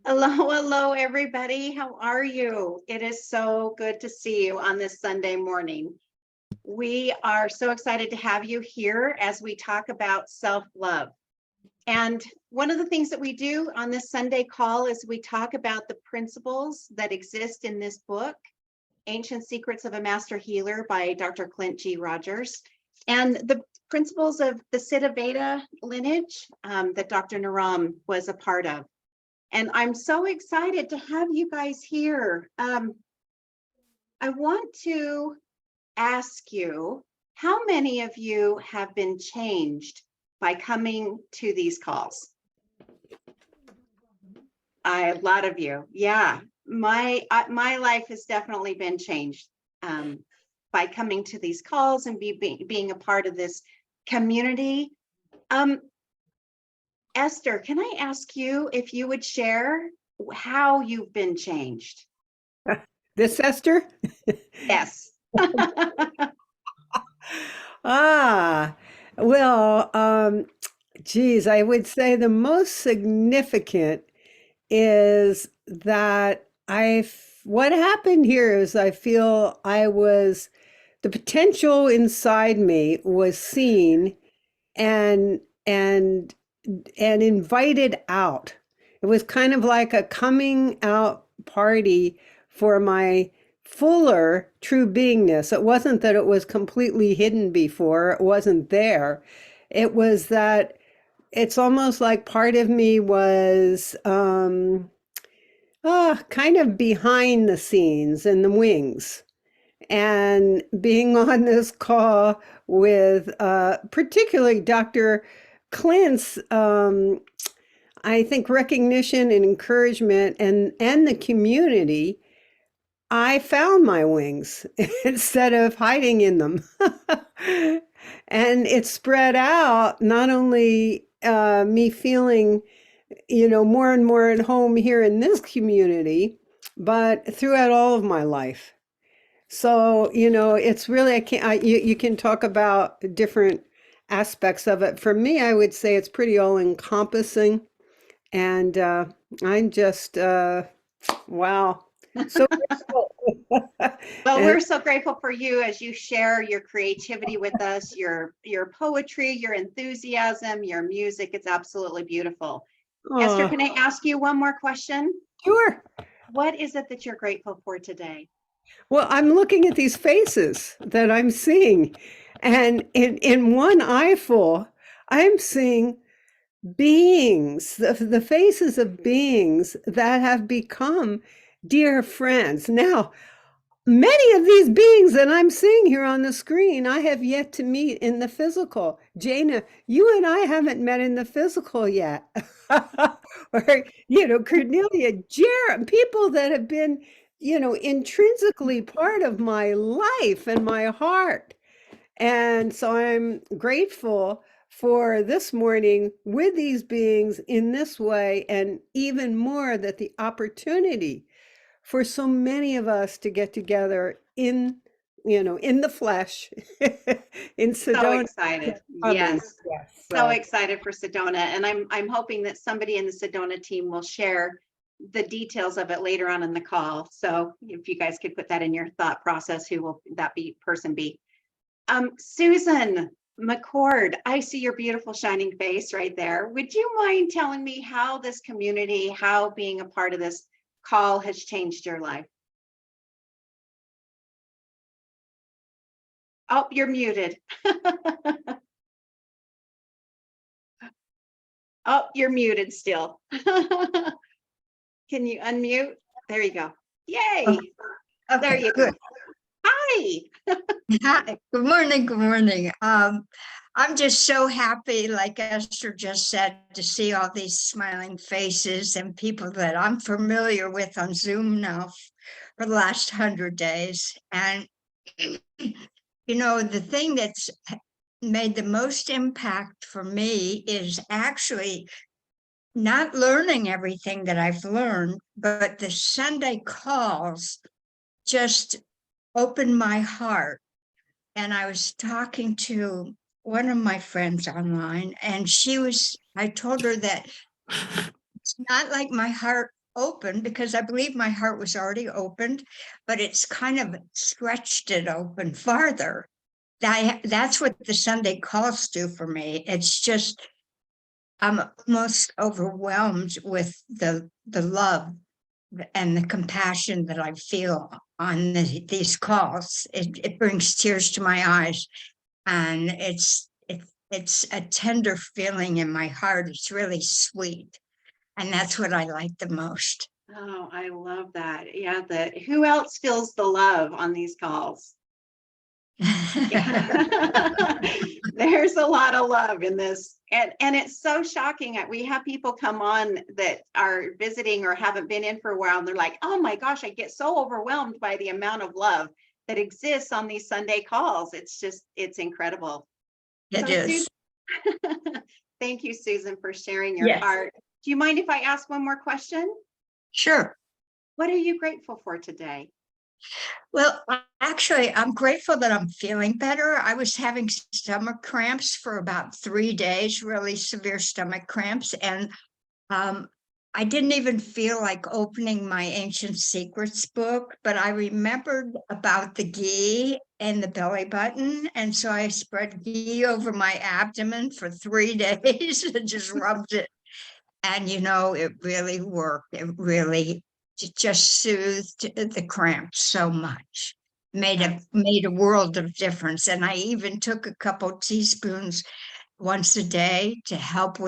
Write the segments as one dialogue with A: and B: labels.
A: Hello, hello, everybody. How are you? It is so good to see you on this Sunday morning. We are so excited to have you here as we talk about self-love. And one of the things that we do on this Sunday call is we talk about the principles that exist in this book, Ancient Secrets of a Master Healer by Dr. Clint G. Rogers, and the principles of the 𝗬𝗙𝗘𝗧𝗦 lineage that Dr. Naram was a part of. And I'm so excited to have you guys here. I want to ask you, how many of you have been changed by coming to these calls? A lot of you, yeah. My life has definitely been changed by coming to these calls and being a part of this community. Esther, can I ask you if you would share how you've been changed?
B: This Esther?
A: Yes.
B: Geez, I would say the most significant is that what happened here is I feel the potential inside me was seen and invited out. It was kind of like a coming out party for my fuller true beingness. It wasn't that it was completely hidden before, it wasn't there. It was that it's almost like part of me was kind of behind the scenes in the wings. And being on this call with particularly Dr. Clint's, I think, recognition and encouragement and the community, I found my wings instead of hiding in them. And it spread out, not only me feeling, more and more at home here in this community, but throughout all of my life. So, it's really, you can talk about different aspects of it. For me, I would say it's pretty all encompassing. And I'm just, wow. So grateful.
A: Well, we're so grateful for you as you share your creativity with us, your poetry, your enthusiasm, your music. It's absolutely beautiful. Esther, can I ask you one more question?
B: Sure.
A: What is it that you're grateful for today?
B: Well, I'm looking at these faces that I'm seeing, and in one eyeful, I'm seeing beings, the faces of beings that have become dear friends. Now, many of these beings that I'm seeing here on the screen, I have yet to meet in the physical. Jana, you and I haven't met in the physical yet. Or, Cornelia, Jared, people that have been, intrinsically part of my life and my heart. And so I'm grateful for this morning with these beings in this way, and even more that the opportunity for so many of us to get together in the flesh in Sedona.
A: So excited. Yes. So excited for Sedona. And I'm hoping that somebody in the Sedona team will share the details of it later on in the call. So if you guys could put that in your thought process, who will that person be? Susan McCord, I see your beautiful shining face right there. Would you mind telling me how this community, how being a part of this call has changed your life? Oh, you're muted. Oh, you're muted still. Can you unmute? There you go. Yay.
C: Okay,
A: There you
C: good.
A: go. Hi.
C: Hi. Good morning. Good morning. I'm just so happy, like Esther just said, to see all these smiling faces and people that I'm familiar with on Zoom now for the last 100 days. And, the thing that's made the most impact for me is actually not learning everything that I've learned, but the Sunday calls just opened my heart. And I was talking to one of my friends online, and I told her that it's not like my heart open because I believe my heart was already opened, but it's kind of stretched it open farther. That's what the Sunday calls do for me. It's just, I'm almost overwhelmed with the love and the compassion that I feel on these calls. It brings tears to my eyes, and it's a tender feeling in my heart. It's really sweet, and that's what I like the most.
A: Oh, I love that. Yeah, who else feels the love on these calls? There's a lot of love in this, and it's so shocking. We have people come on that are visiting or haven't been in for a while, and they're like, oh my gosh, I get so overwhelmed by the amount of love that exists on these Sunday calls. It's incredible.
C: It is.
A: Thank you, Susan, for sharing your heart. Do you mind if I ask one more question?
C: Sure.
A: What are you grateful for today?
C: Well, actually, I'm grateful that I'm feeling better. I was having stomach cramps for about 3 days, really severe stomach cramps. And I didn't even feel like opening my Ancient Secrets book, but I remembered about the ghee and the belly button. And so I spread ghee over my abdomen for 3 days and just rubbed it. And, it really worked. It just soothed the cramps so much. Made a world of difference. And I even took a couple teaspoons once a day to help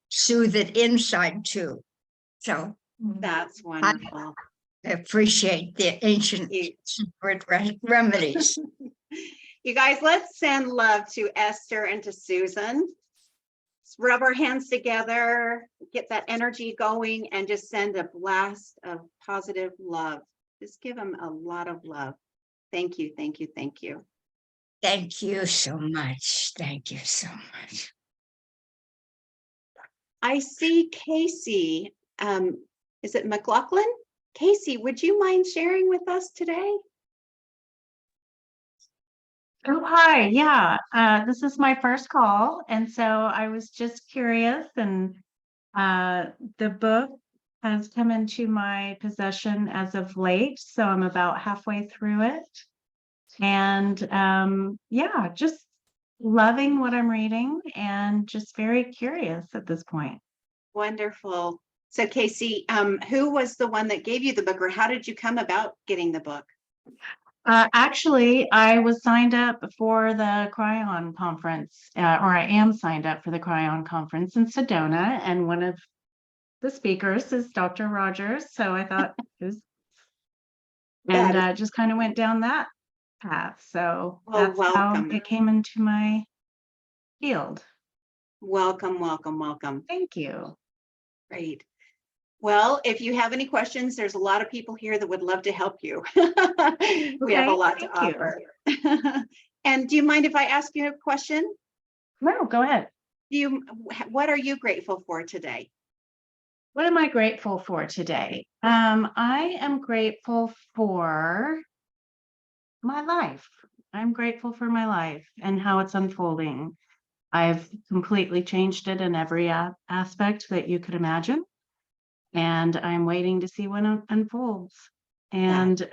C: soothe it inside too. So
A: that's wonderful.
C: I appreciate the ancient secret remedies.
A: You guys, let's send love to Esther and to Susan. Let's rub our hands together, get that energy going, and just send a blast of positive love. Just give them a lot of love. Thank you, thank you, thank you.
C: Thank you so much. Thank you so much.
A: I see Casey. Is it McLaughlin? Casey, would you mind sharing with us today?
D: Oh, hi. Yeah, this is my first call. And so I was just curious, and the book has come into my possession as of late. So I'm about halfway through it. And yeah, just loving what I'm reading and just very curious at this point.
A: Wonderful. So Casey, who was the one that gave you the book, or how did you come about getting the book?
D: Actually, I was signed up for the Cryon conference, or I am signed up for the Cryon conference in Sedona, and one of the speakers is Dr. Rogers. So I thought it was, and just kind of went down that path. So that's how it came into my field.
A: Welcome, welcome, welcome.
D: Thank you.
A: Great. Well, if you have any questions, there's a lot of people here that would love to help you. We have a lot to offer. And do you mind if I ask you a question?
D: No, go ahead.
A: What are you grateful for today?
D: What am I grateful for today? I am grateful for my life. I'm grateful for my life and how it's unfolding. I've completely changed it in every aspect that you could imagine. And I'm waiting to see when it unfolds. And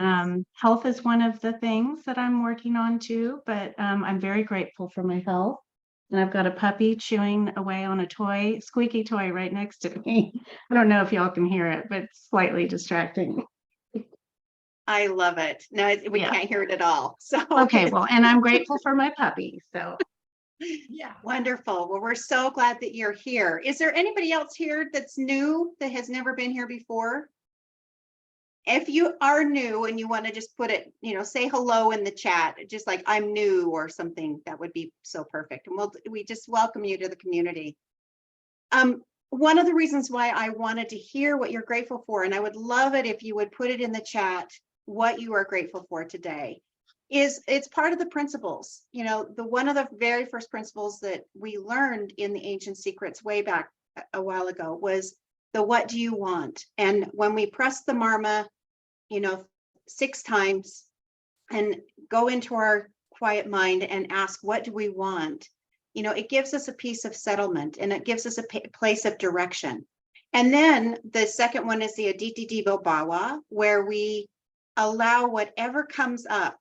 D: health is one of the things that I'm working on too, but I'm very grateful for my health. And I've got a puppy chewing away on a squeaky toy right next to me. I don't know if y'all can hear it, but it's slightly distracting.
A: I love it. No, we can't hear it at all. So
D: okay, well, and I'm grateful for my puppy. So
A: yeah, wonderful. Well, we're so glad that you're here. Is there anybody else here that's new, that has never been here before? If you are new and you want to just put it, say hello in the chat, just like I'm new or something, that would be so perfect. And we just welcome you to the community. One of the reasons why I wanted to hear what you're grateful for, and I would love it if you would put it in the chat, what you are grateful for today, is it's part of the principles. One of the very first principles that we learned in the Ancient Secrets way back a while ago was the what do you want? And when we press the marma, 6 times and go into our quiet mind and ask, what do we want? It gives us a piece of settlement, and it gives us a place of direction. And then the second one is the 𝗬𝗢𝗙𝗘𝗙𝗧𝗦, where we allow whatever comes up,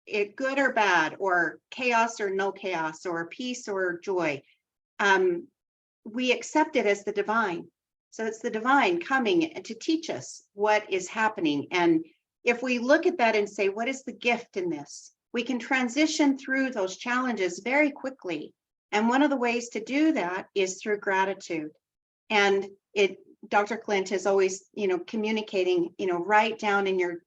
A: it good or bad, or chaos or no chaos, or peace or joy, we accept it as the divine. So it's the divine coming to teach us what is happening. And if we look at that and say, what is the gift in this? We can transition through those challenges very quickly. And one of the ways to do that is through gratitude. And Dr. Clint is always, communicating, write down in your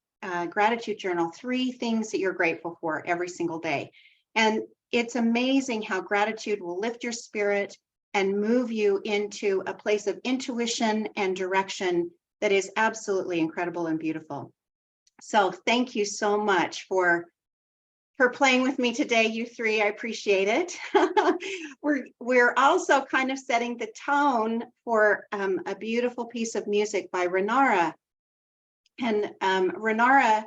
A: gratitude journal 3 things that you're grateful for every single day. And it's amazing how gratitude will lift your spirit and move you into a place of intuition and direction that is absolutely incredible and beautiful. So thank you so much for playing with me today, you 3. I appreciate it. We're also kind of setting the tone for a beautiful piece of music by Renara. And Renara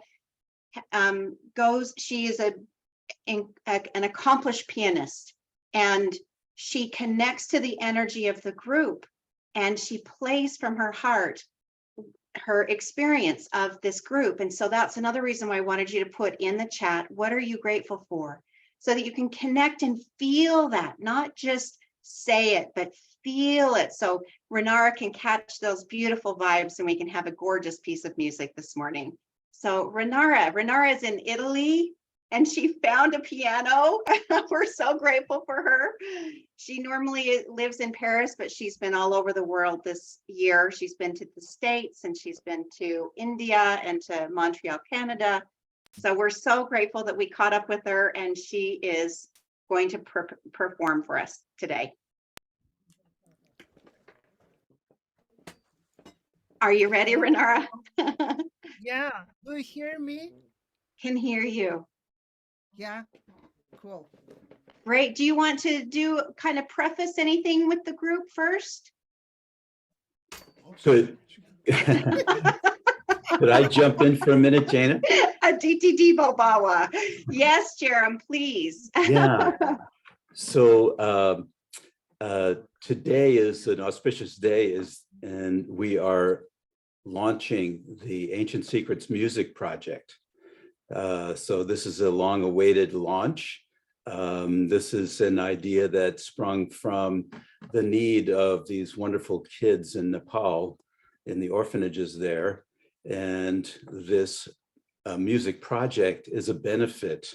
A: she is an accomplished pianist, and she connects to the energy of the group, and she plays from her heart her experience of this group. And so that's another reason why I wanted you to put in the chat, what are you grateful for? So that you can connect and feel that, not just say it, but feel it. So Renara can catch those beautiful vibes, and we can have a gorgeous piece of music this morning. So Renara is in Italy, and she found a piano. We're so grateful for her. She normally lives in Paris, but she's been all over the world this year. She's been to the States, and she's been to India and to Montreal, Canada. So we're so grateful that we caught up with her, and she is going to perform for us today. Are you ready, Renara?
E: Yeah, do you hear me?
A: Can hear you.
E: Yeah, cool.
A: Great. Do you want to kind of preface anything with the group first?
F: Could I jump in for a minute, Jana?
A: 𝗬𝗢𝗙𝗙𝗧𝗦. Yes, Jerem, please.
F: Yeah. So today is an auspicious day, and we are launching the Ancient Secrets Music Project. So this is a long-awaited launch. This is an idea that sprung from the need of these wonderful kids in Nepal, in the orphanages there. And this music project is a benefit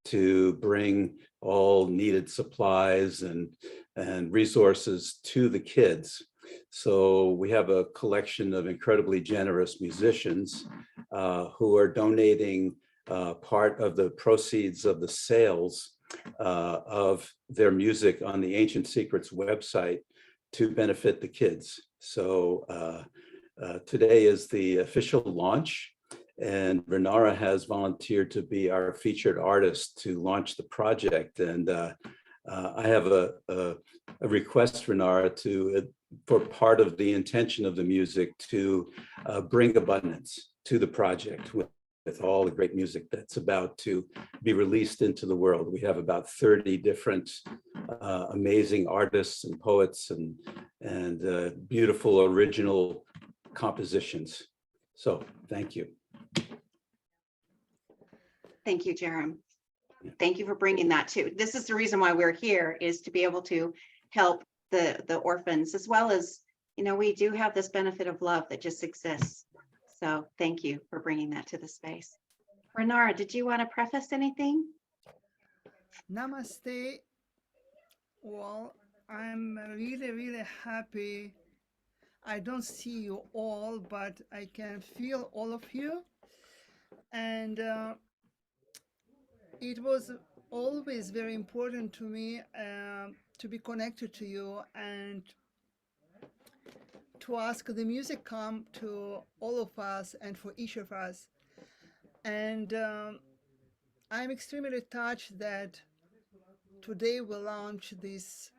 F: to bring all needed supplies and resources to the kids. So we have a collection of incredibly generous musicians who are donating part of the proceeds of the sales of their music on the Ancient Secrets website to benefit the kids. So today is the official launch, and Renara has volunteered to be our featured artist to launch the project. And I have a request, Renara, for part of the intention of the music to bring abundance to the project with all the great music that's about to be released into the world. We have about 30 different amazing artists and poets and beautiful original compositions. So thank you.
A: Thank you, Jerem. Thank you for bringing that too. This is the reason why we're here, is to be able to help the orphans, as well as, we do have this benefit of love that just exists. So thank you for bringing that to the space. Renara, did you want to preface anything?
E: Namaste. Well, I'm really, really happy. I don't see you all, but I can feel all of you. And it was always very important to me to be connected to you and to ask the music come to all of us and for each of us. And I'm extremely touched that today we launch this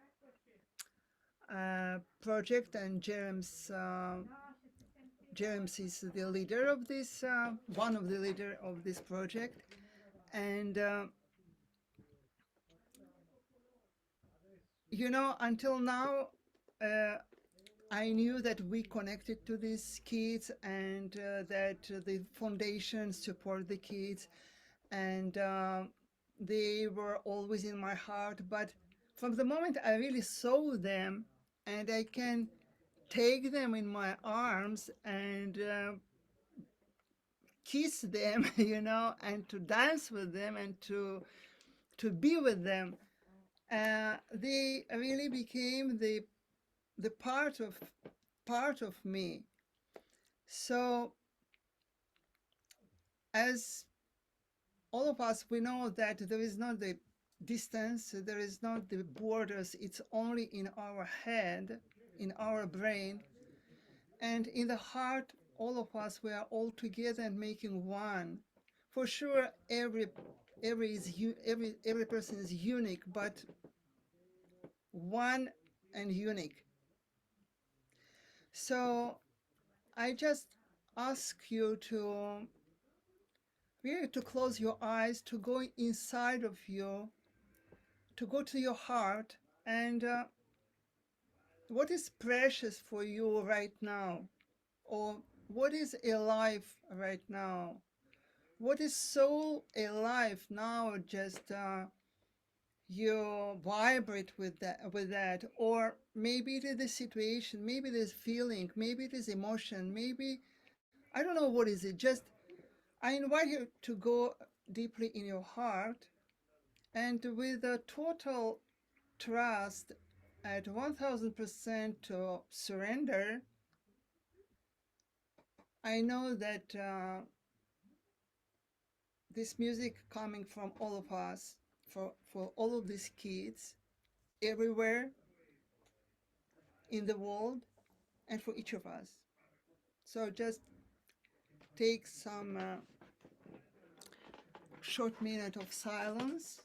E: project, and Jerem's is the leader of this, one of the leader of this project. And until now, I knew that we connected to these kids and that the foundation support the kids, and they were always in my heart. But from the moment I really saw them and I can take them in my arms and kiss them, you know, and to dance with them and to be with them, they really became the part of me. So as all of us, we know that there is not the distance, there is not the borders, it's only in our head, in our brain, and in the heart. All of us, we are all together and making one. For sure, every person is unique, but one and unique. So I just ask you to really to close your eyes, to go inside of you, to go to your heart, and what is precious for you right now, or what is alive right now, what is so alive now, just you vibrate with that, or maybe it is the situation, maybe it is feeling, maybe it is emotion, maybe I don't know what is it. Just I invite you to go deeply in your heart and with a total trust at 1000% to surrender. I know that this music coming from all of us, for all of these kids everywhere in the world, and for each of us. So just take some short minute of silence.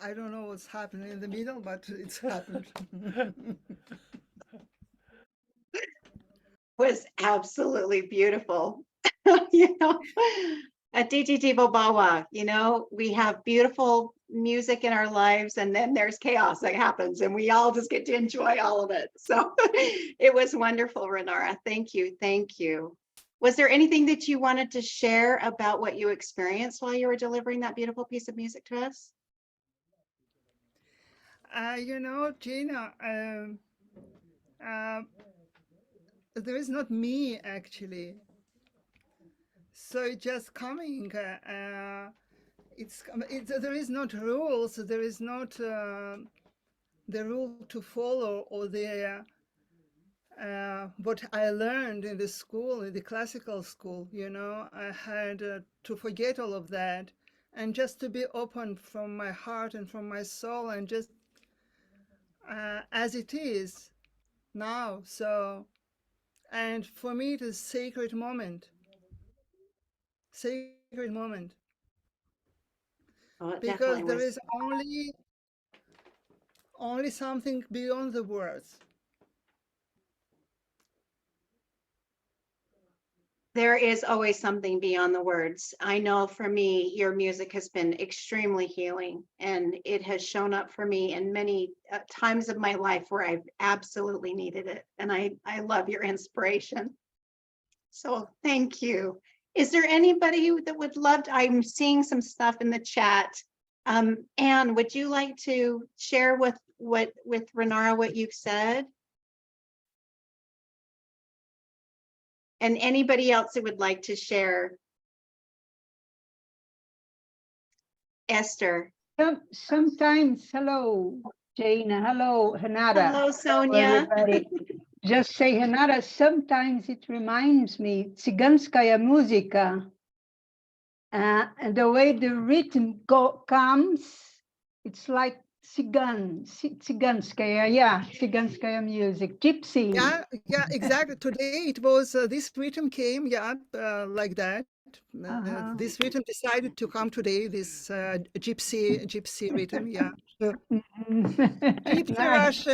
E: I don't know what's happening in the middle, but it's happened.
A: Was absolutely beautiful. You know, at 𝗔𝗡𝗖𝗦𝗘𝗧𝗦, you know, we have beautiful music in our lives, and then there's chaos that happens, and we all just get to enjoy all of it. So it was wonderful, Renara. Thank you. Thank you. Was there anything that you wanted to share about what you experienced while you were delivering that beautiful piece of music to us?
E: You know, Gina, there is not me actually. So it's just coming. There is not rules. There is not the rule to follow, or the what I learned in the school, in the classical school. You know, I had to forget all of that and just to be open from my heart and from my soul, and just as it is now. So, and for me, it is a sacred moment. Sacred moment.
A: Oh, it
E: Because
A: definitely
E: there
A: was.
E: is only something beyond the words.
A: There is always something beyond the words. I know for me, your music has been extremely healing, and it has shown up for me in many times of my life where I've absolutely needed it. And I love your inspiration. So thank you. Is there anybody that would love to, I'm seeing some stuff in the chat. Anne, would you like to share with Renara what you've said? And anybody else that would like to share? Esther.
G: Sometimes, hello, Jana, hello, Renara.
A: Hello, Sonia.
G: Everybody. Just say, Renara, sometimes it reminds me, 𝗔𝗡𝗖𝗥𝗘𝗧𝗦 música, and the way the rhythm comes, it's like 𝗔𝗡𝗖𝗥𝗘𝗧𝗦 music, gypsy.
E: Yeah, exactly. Today it was this rhythm came, like that. This rhythm decided to come today. This gypsy rhythm, yeah. Gypsy
G: Nice.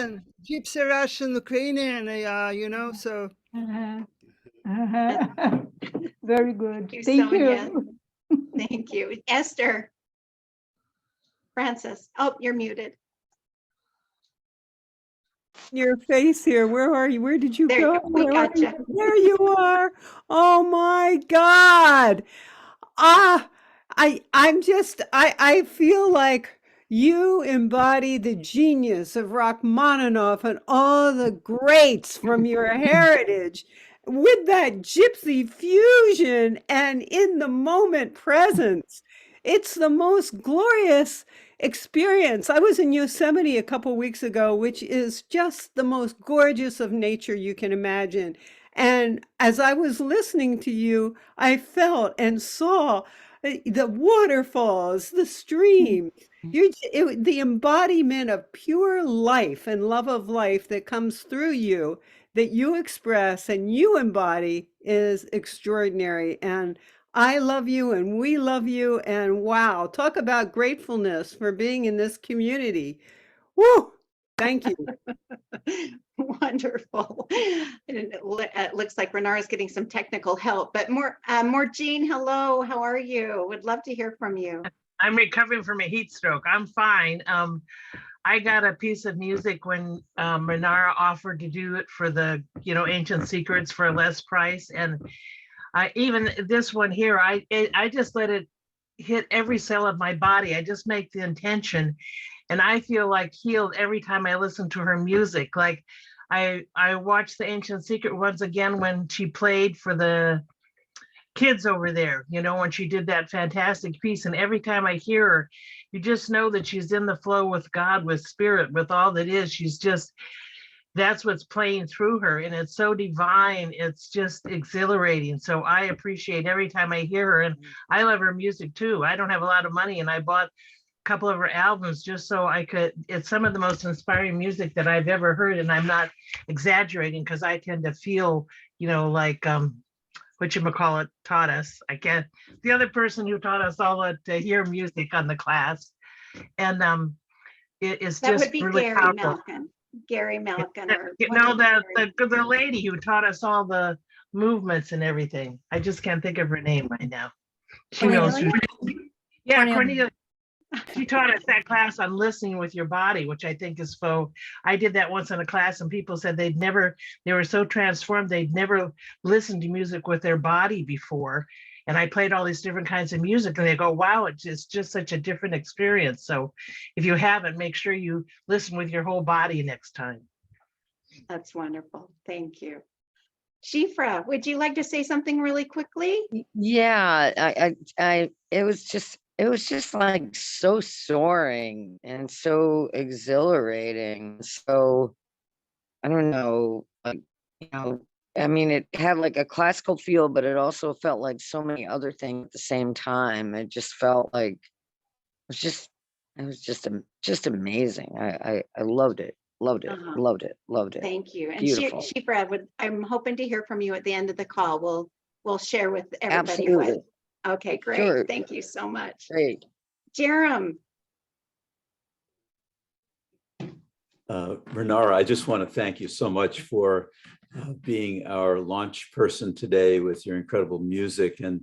E: Russian, Ukrainian, you know. So
G: Very good.
A: Thank you,
G: Thank
A: Sonia.
G: you.
A: Thank you. Esther. Francis. Oh, you're muted.
B: Your face here. Where are you? Where did you
A: There you
B: go?
A: go. We
B: Where are
A: got you.
B: There you are. Oh my God. I feel like you embody the genius of Rachmaninoff and all the greats from your heritage with that gypsy fusion and in the moment presence. It's the most glorious experience. I was in Yosemite a couple weeks ago, which is just the most gorgeous of nature you can imagine. And as I was listening to you, I felt and saw the waterfalls, the streams, the embodiment of pure life and love of life that comes through you, that you express and you embody, is extraordinary. And I love you and we love you. And wow, talk about gratefulness for being in this community. Woo! Thank you.
A: Wonderful. It looks like Renara is getting some technical help, but more Jean, hello, how are you? Would love to hear from you.
H: I'm recovering from a heat stroke. I'm fine. I got a piece of music when Renara offered to do it for the, Ancient Secrets for a less price. And even this one here, I just let it hit every cell of my body. I just make the intention. And I feel like healed every time I listen to her music. Like I watched the Ancient Secret once again when she played for the kids over there, you know, when she did that fantastic piece. And every time I hear her, you just know that she's in the flow with God, with spirit, with all that is. She's just, that's what's playing through her. And it's so divine. It's just exhilarating. So I appreciate every time I hear her. And I love her music too. I don't have a lot of money, and I bought a couple of her albums just so I could, it's some of the most inspiring music that I've ever heard. And I'm not exaggerating, because I tend to feel, you know, like whatchamacallit taught us. I can't, the other person who taught us all to hear music on the class. And it is
A: That
H: just
A: would be
H: really
A: Gary
H: powerful.
A: Malkin. Gary Malkin, or
H: You
A: one
H: know,
A: of
H: that
A: Gary-
H: the lady who taught us all the movements and everything. I just can't think of her name right now. She knows.
A: Cornelia?
H: Yeah,
C: Cornelia.
H: Cornelia. She taught us that class on listening with your body, which I think is so. I did that once in a class, and people said they were so transformed, they'd never listened to music with their body before. And I played all these different kinds of music, and they go, wow, it's just such a different experience. So if you haven't, make sure you listen with your whole body next time.
A: That's wonderful. Thank you. Shifra, would you like to say something really quickly?
I: Yeah, it was just like so soaring and so exhilarating. So I don't know, like, you know, I mean, it had like a classical feel, but it also felt like so many other things at the same time. It just felt like it was just amazing. I loved it, loved it,
A: Uh-huh.
I: loved it, loved it.
A: Thank you. And
I: Beautiful.
A: Shifra, I'm hoping to hear from you at the end of the call. We'll share with everybody
I: Absolutely.
A: what. Okay, great.
I: Sure.
A: Thank you so much.
I: Great.
A: Jerem,
F: Renara, I just want to thank you so much for being our launch person today with your incredible music and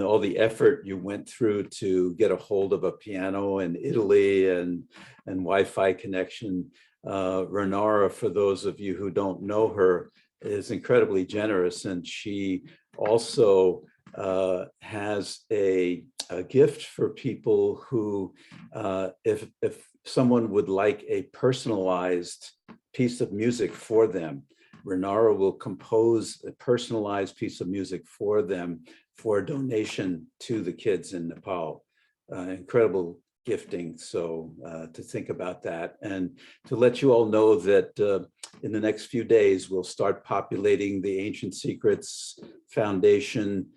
F: all the effort you went through to get a hold of a piano in Italy and Wi-Fi connection. Renara, for those of you who don't know her, is incredibly generous, and she also has a gift for people who, if someone would like a personalized piece of music for them, Renara will compose a personalized piece of music for them for a donation to the kids in Nepal. Incredible gifting. So to think about that, and to let you all know that in the next few days, we'll start populating the Ancient Secrets Foundation.org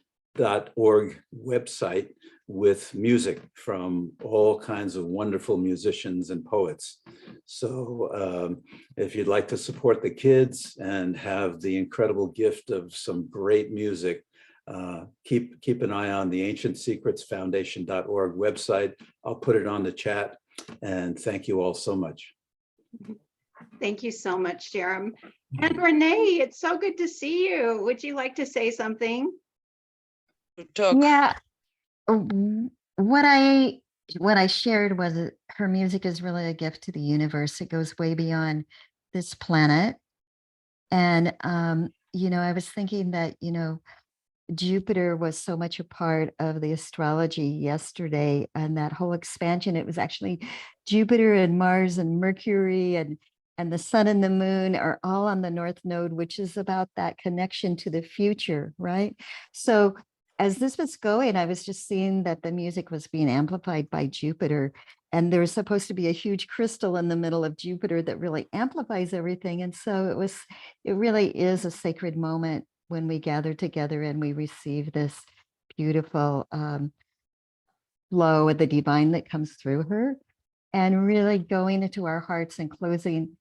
F: website with music from all kinds of wonderful musicians and poets. So if you'd like to support the kids and have the incredible gift of some great music, keep an eye on the Ancient Secrets Foundation.org website. I'll put it on the chat, and thank you all so much.
A: thank you so much, Jerem. And Renee, it's so good to see you. Would you like to say something?
J: Yeah. What I shared was that her music is really a gift to the universe. It goes way beyond this planet. And you know, I was thinking that, you know, Jupiter was so much a part of the astrology yesterday, and that whole expansion. It was actually Jupiter and Mars and Mercury and the sun and the moon are all on the North Node, which is about that connection to the future, right? So as this was going, I was just seeing that the music was being amplified by Jupiter, and there's supposed to be a huge crystal in the middle of Jupiter that really amplifies everything. And so it really is a sacred moment when we gather together and we receive this beautiful flow of the divine that comes through her, and really going into our hearts and closing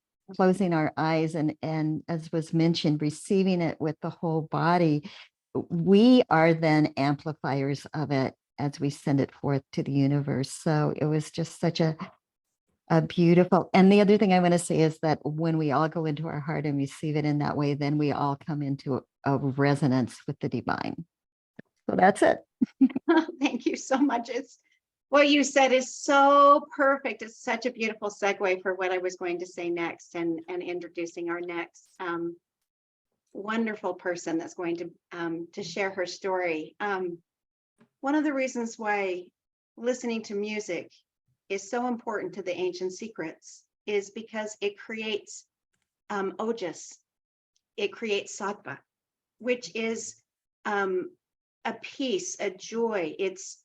J: our eyes, and as was mentioned, receiving it with the whole body. We are then amplifiers of it as we send it forth to the universe. So it was just such a beautiful. And the other thing I want to say is that when we all go into our heart and receive it in that way, then we all come into a resonance with the divine. So that's it.
A: Thank you so much. What you said is so perfect. It's such a beautiful segue for what I was going to say next, and introducing our next wonderful person that's going to share her story. One of the reasons why listening to music is so important to the Ancient Secrets is because it creates 𝗤𝗛𝗖𝗥𝗘𝗧, it creates 𝗬𝗙𝗏, which is a peace, a joy. It's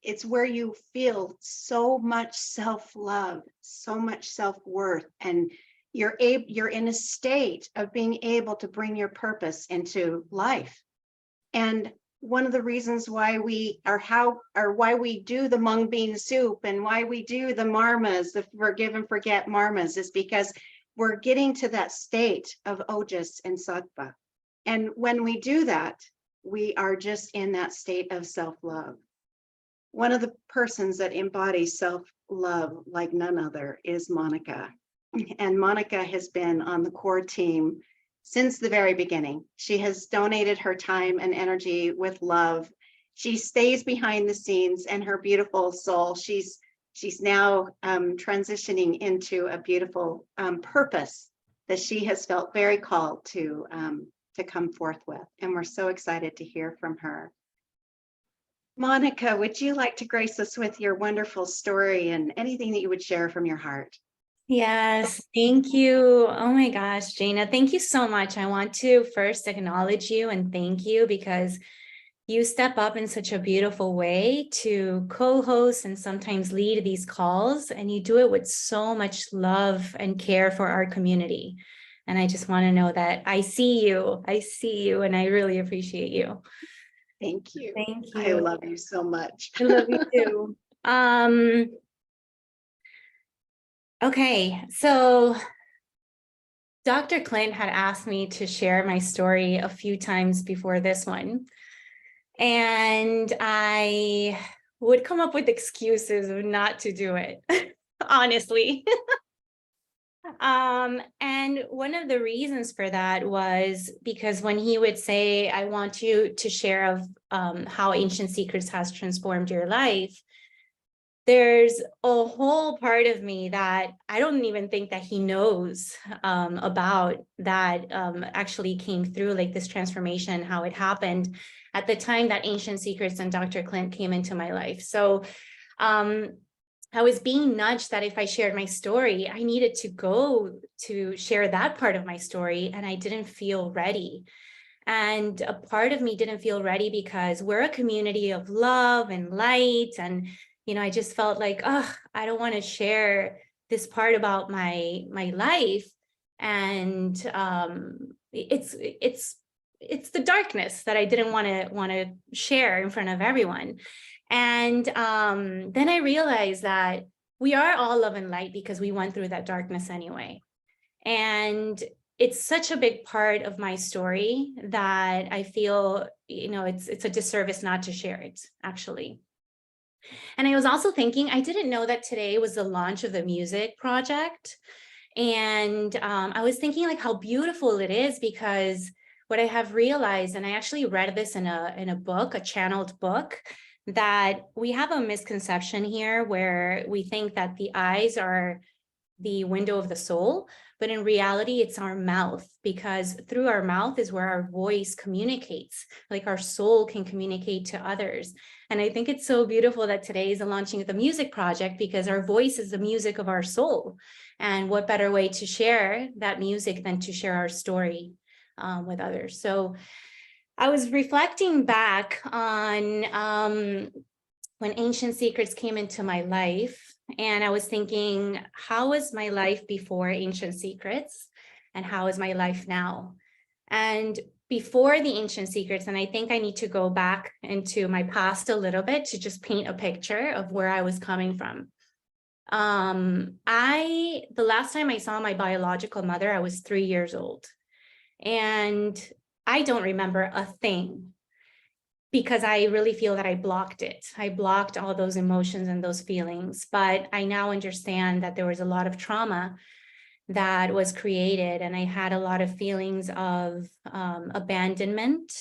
A: it's where you feel so much self-love, so much self-worth, and you're in a state of being able to bring your purpose into life. And one of the reasons why we why we do the mung bean soup and why we do the marmas, the forgive and forget marmas, is because we're getting to that state of 𝗤𝗛𝗖𝗥𝗘𝗧 and 𝗬𝗙𝗏. And when we do that, we are just in that state of self-love. One of the persons that embodies self-love like none other is Monica. And Monica has been on the core team since the very beginning. She has donated her time and energy with love. She stays behind the scenes, and her beautiful soul, she's now transitioning into a beautiful purpose that she has felt very called to come forth with. And we're so excited to hear from her. Monica, would you like to grace us with your wonderful story and anything that you would share from your heart?
K: Yes, thank you. Oh my gosh, Jana, thank you so much. I want to first acknowledge you and thank you because you step up in such a beautiful way to co-host and sometimes lead these calls, and you do it with so much love and care for our community. And I just want to know that I see you, and I really appreciate you.
A: Thank you.
K: Thank you.
A: I love you so much.
K: I love you too. Okay, so Dr. Clint had asked me to share my story a few times before this one, and I would come up with excuses not to do it, honestly. And one of the reasons for that was because when he would say, I want you to share of how Ancient Secrets has transformed your life, there's a whole part of me that I don't even think that he knows about that actually came through, like this transformation, how it happened at the time that Ancient Secrets and Dr. Clint came into my life. So I was being nudged that if I shared my story, I needed to go to share that part of my story, and I didn't feel ready. And a part of me didn't feel ready because we're a community of love and light, and I just felt like, oh, I don't want to share this part about my life, and it's the darkness that I didn't want to share in front of everyone. And then I realized that we are all love and light because we went through that darkness anyway. And it's such a big part of my story that I feel, it's a disservice not to share it, actually. And I was also thinking, I didn't know that today was the launch of the music project. And I was thinking like how beautiful it is, because what I have realized, and I actually read this in a book, a channeled book, that we have a misconception here where we think that the eyes are the window of the soul, but in reality, it's our mouth, because through our mouth is where our voice communicates, like our soul can communicate to others. And I think it's so beautiful that today is the launching of the music project, because our voice is the music of our soul. And what better way to share that music than to share our story with others. So I was reflecting back on when Ancient Secrets came into my life, and I was thinking, how was my life before Ancient Secrets, and how is my life now? And before the Ancient Secrets, and I think I need to go back into my past a little bit to just paint a picture of where I was coming from. The last time I saw my biological mother, I was 3 years old, and I don't remember a thing, because I really feel that I blocked it. I blocked all those emotions and those feelings, but I now understand that there was a lot of trauma that was created, and I had a lot of feelings of abandonment.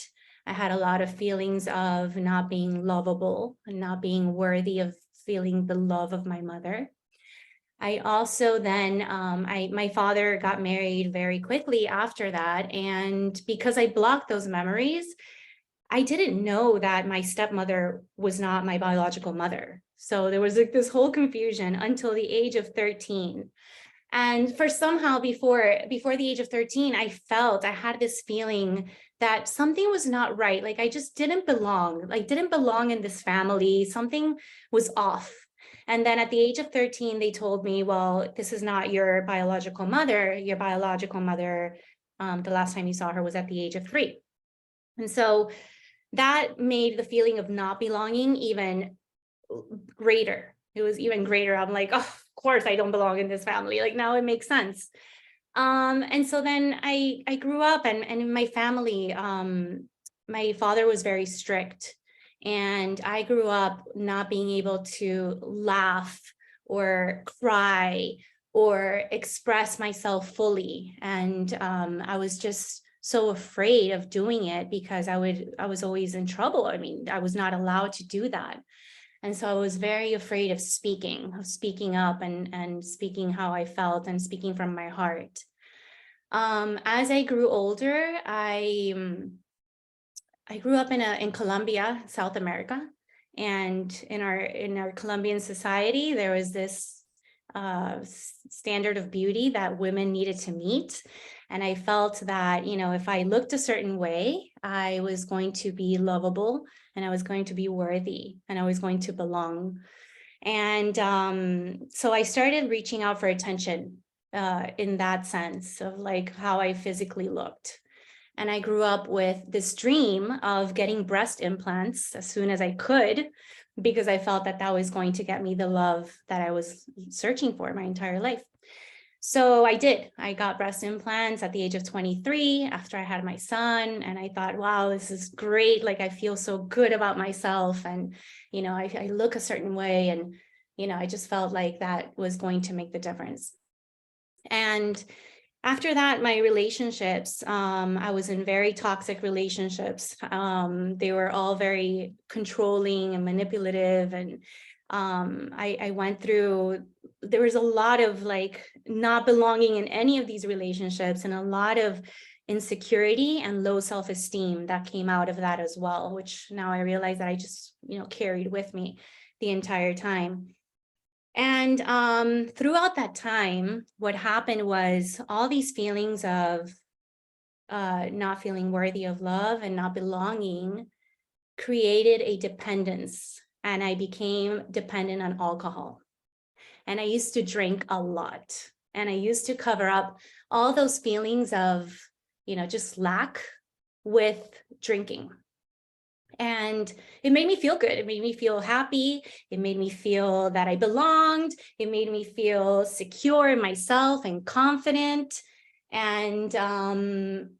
K: I had a lot of feelings of not being lovable and not being worthy of feeling the love of my mother. I also then, my father got married very quickly after that. And because I blocked those memories, I didn't know that my stepmother was not my biological mother. So there was like this whole confusion until the age of 13. And for somehow before the age of 13, I had this feeling that something was not right. Like I just didn't belong, didn't belong in this family. Something was off. And then at the age of 13, they told me, well, this is not your biological mother. Your biological mother, the last time you saw her was at the age of 3. And so that made the feeling of not belonging even greater. It was even greater. I'm like, oh, of course I don't belong in this family. Like now it makes sense. And so then I grew up, and in my family, my father was very strict, and I grew up not being able to laugh or cry or express myself fully. And I was just so afraid of doing it because I was always in trouble. I mean, I was not allowed to do that. And so I was very afraid of speaking up and speaking how I felt and speaking from my heart. As I grew older, I grew up in Colombia, South America, and in our Colombian society, there was this standard of beauty that women needed to meet. And I felt that, if I looked a certain way, I was going to be lovable, and I was going to be worthy, and I was going to belong. And so I started reaching out for attention in that sense of like how I physically looked. And I grew up with this dream of getting breast implants as soon as I could, because I felt that that was going to get me the love that I was searching for my entire life. So I did. I got breast implants at the age of 23 after I had my son. And I thought, wow, this is great. Like, I feel so good about myself. And, I look a certain way. And, I just felt like that was going to make the difference. And after that, my relationships, I was in very toxic relationships. They were all very controlling and manipulative. And I went through, there was a lot of like not belonging in any of these relationships, and a lot of insecurity and low self-esteem that came out of that as well, which now I realize that I just, carried with me the entire time. And throughout that time, what happened was all these feelings of not feeling worthy of love and not belonging created a dependence, and I became dependent on alcohol. And I used to drink a lot, and I used to cover up all those feelings of, just lack with drinking. And it made me feel good. It made me feel happy. It made me feel that I belonged. It made me feel secure in myself and confident. And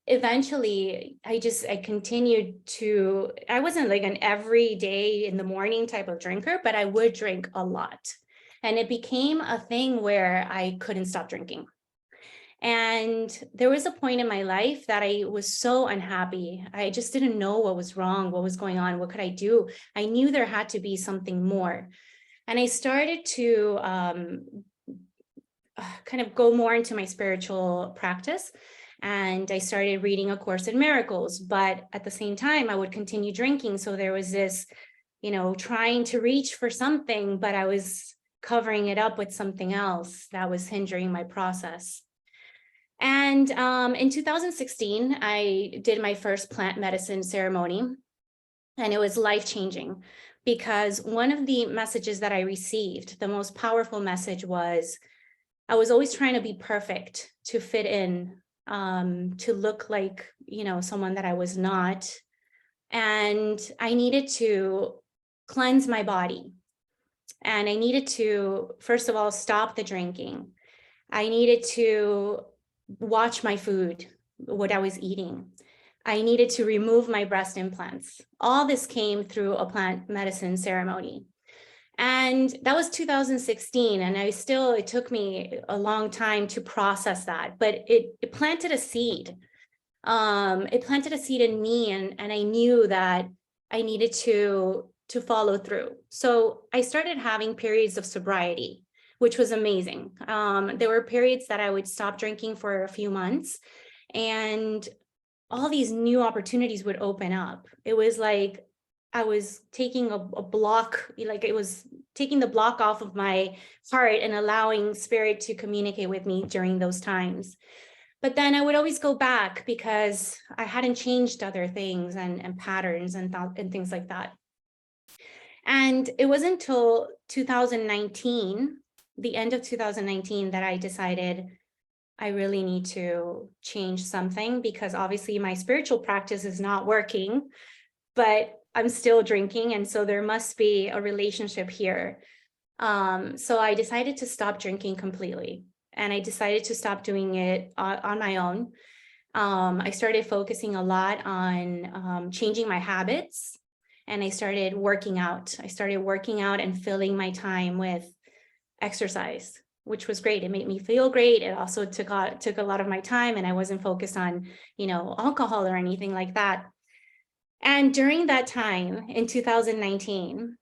K: eventually I continued to, I wasn't like an every day in the morning type of drinker, but I would drink a lot. And it became a thing where I couldn't stop drinking. And there was a point in my life that I was so unhappy. I just didn't know what was wrong, what was going on, what could I do? I knew there had to be something more. And I started to kind of go more into my spiritual practice. And I started reading A Course in Miracles, but at the same time, I would continue drinking. So there was this, trying to reach for something, but I was covering it up with something else that was hindering my process. And in 2016, I did my first plant medicine ceremony, and it was life-changing because one of the messages that I received, the most powerful message was, I was always trying to be perfect, to fit in, to look like, someone that I was not. And I needed to cleanse my body. And I needed to, first of all, stop the drinking. I needed to watch my food, what I was eating. I needed to remove my breast implants. All this came through a plant medicine ceremony. And that was 2016. And it took me a long time to process that, but it planted a seed. It planted a seed in me, and I knew that I needed to follow through. So I started having periods of sobriety, which was amazing. There were periods that I would stop drinking for a few months, and all these new opportunities would open up. It was like I was taking a block, like it was taking the block off of my heart and allowing spirit to communicate with me during those times. But then I would always go back because I hadn't changed other things and patterns and things like that. And it wasn't until 2019, the end of 2019, that I decided I really need to change something, because obviously my spiritual practice is not working, but I'm still drinking. And so there must be a relationship here. So I decided to stop drinking completely. And I decided to stop doing it on my own. I started focusing a lot on changing my habits, and I started working out. I started working out and filling my time with exercise, which was great. It made me feel great. It also took a lot of my time, and I wasn't focused on, alcohol or anything like that. And during that time in 2019,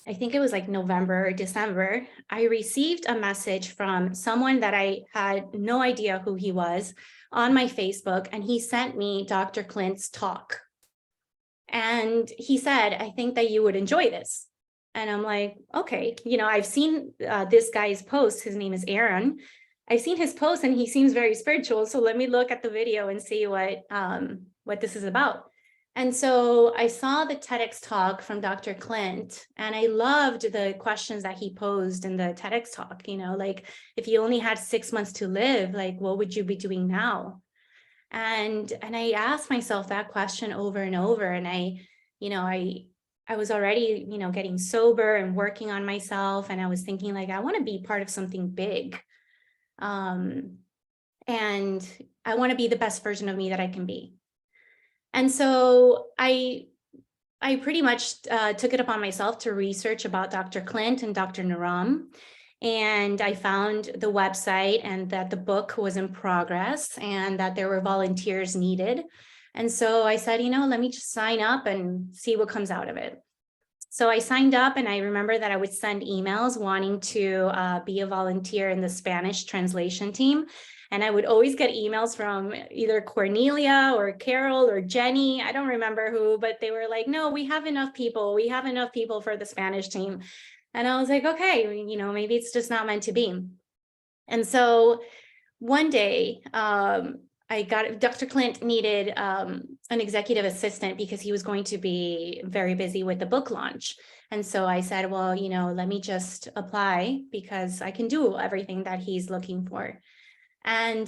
K: I think it was like November or December, I received a message from someone that I had no idea who he was on my Facebook, and he sent me Dr. 𝗚𝗙𝗘𝗡𝗧's talk. And he said, I think that you would enjoy this. And I'm like, okay, I've seen this guy's post. His name is Aaron. I've seen his post and he seems very spiritual. So let me look at the video and see what this is about. And so I saw the TEDx talk from Dr. 𝗚𝗙𝗙𝗡, and I loved the questions that he posed in the TEDx talk, like, if you only had 6 months to live, like, what would you be doing now? And I asked myself that question over and over. And I was already, getting sober and working on myself. And I was thinking, like, I want to be part of something big. And I want to be the best version of me that I can be. And so I pretty much took it upon myself to research about Dr. 𝗚𝗙𝗡 and Dr. Naram. And I found the website, and that the book was in progress and that there were volunteers needed. And so I said, let me just sign up and see what comes out of it. So I signed up, and I remember that I would send emails wanting to be a volunteer in the Spanish translation team. And I would always get emails from either Cornelia or Carol or Jenny. I don't remember who, but they were like, no, we have enough people. We have enough people for the Spanish team. And I was like, okay, maybe it's just not meant to be. And so one day, Dr. 𝗚𝗙𝗡𝗡 needed an executive assistant because he was going to be very busy with the book launch. And so I said, well, let me just apply because I can do everything that he's looking for. And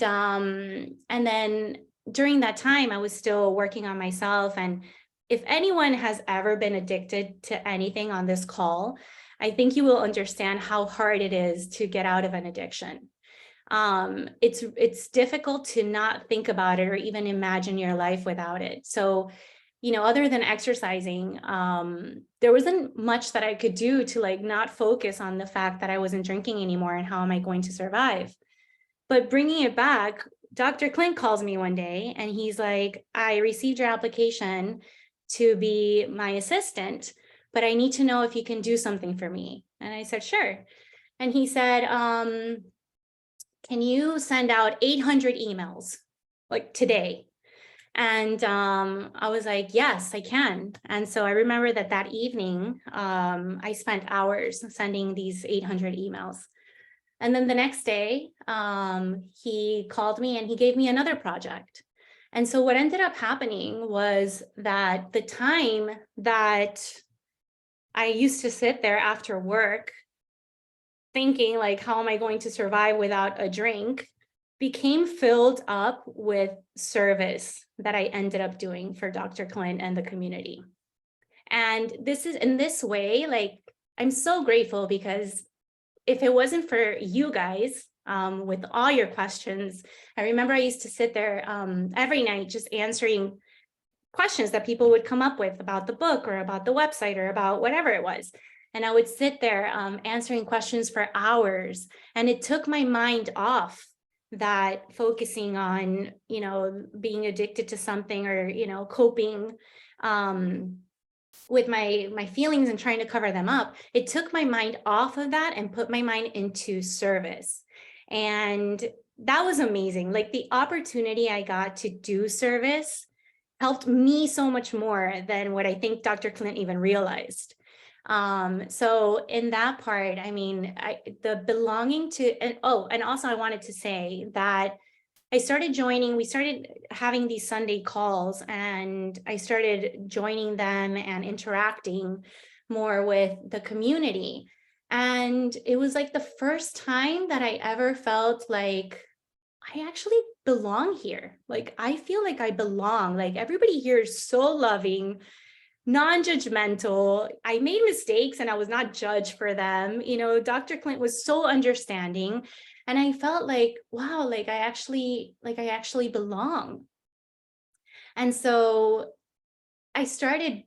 K: then during that time, I was still working on myself. And if anyone has ever been addicted to anything on this call, I think you will understand how hard it is to get out of an addiction. It's difficult to not think about it or even imagine your life without it. So, other than exercising, there wasn't much that I could do to not focus on the fact that I wasn't drinking anymore and how am I going to survive. But bringing it back, Dr. 𝗚𝗙𝗡𝗡 calls me one day and he's like, I received your application to be my assistant, but I need to know if you can do something for me. And I said, sure. And he said, can you send out 800 emails like today? And I was like, yes, I can. And so I remember that evening, I spent hours sending these 800 emails. And then the next day, he called me and he gave me another project. And so what ended up happening was that the time that I used to sit there after work thinking, like, how am I going to survive without a drink, became filled up with service that I ended up doing for Dr. 𝗚𝗙𝗡𝗡 and the community. And this is in this way, like, I'm so grateful because if it wasn't for you guys, with all your questions, I remember I used to sit there every night just answering questions that people would come up with about the book or about the website or about whatever it was. And I would sit there answering questions for hours. And it took my mind off that focusing on, being addicted to something or, coping with my feelings and trying to cover them up. It took my mind off of that and put my mind into service. And that was amazing. Like, the opportunity I got to do service helped me so much more than what I think Dr. Clint even realized. So in that part, I mean, the belonging to, and also I wanted to say that we started having these Sunday calls, and I started joining them and interacting more with the community. And it was like the first time that I ever felt like I actually belong here. Like, I feel like I belong. Like, everybody here is so loving, non-judgmental. I made mistakes and I was not judged for them. You know, Dr. Clint was so understanding. And I felt like, wow, like I actually belong. And so I started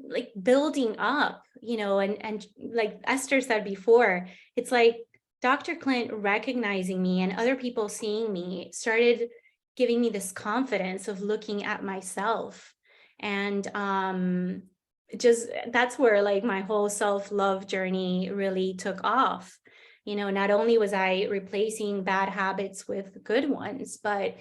K: like building up, you know, and like Esther said before, it's like Dr. Clint recognizing me and other people seeing me started giving me this confidence of looking at myself. And just that's where like my whole self-love journey really took off. You know, not only was I replacing bad habits with good ones, but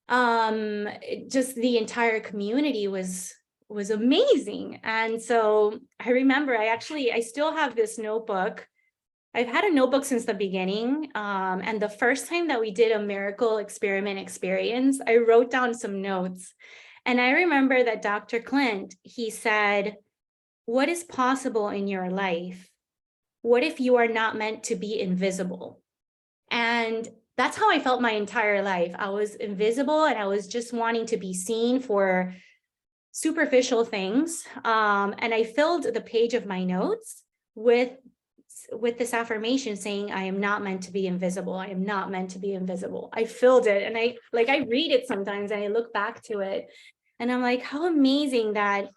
K: just the entire community was amazing. And so I remember I still have this notebook. I've had a notebook since the beginning. And the first time that we did a miracle experiment experience, I wrote down some notes. And I remember that Dr. Clint, he said, what is possible in your life? What if you are not meant to be invisible? And that's how I felt my entire life. I was invisible and I was just wanting to be seen for superficial things. And I filled the page of my notes with this affirmation saying, I am not meant to be invisible. I am not meant to be invisible. I filled it, and I read it sometimes and I look back to it and I'm like, how amazing that,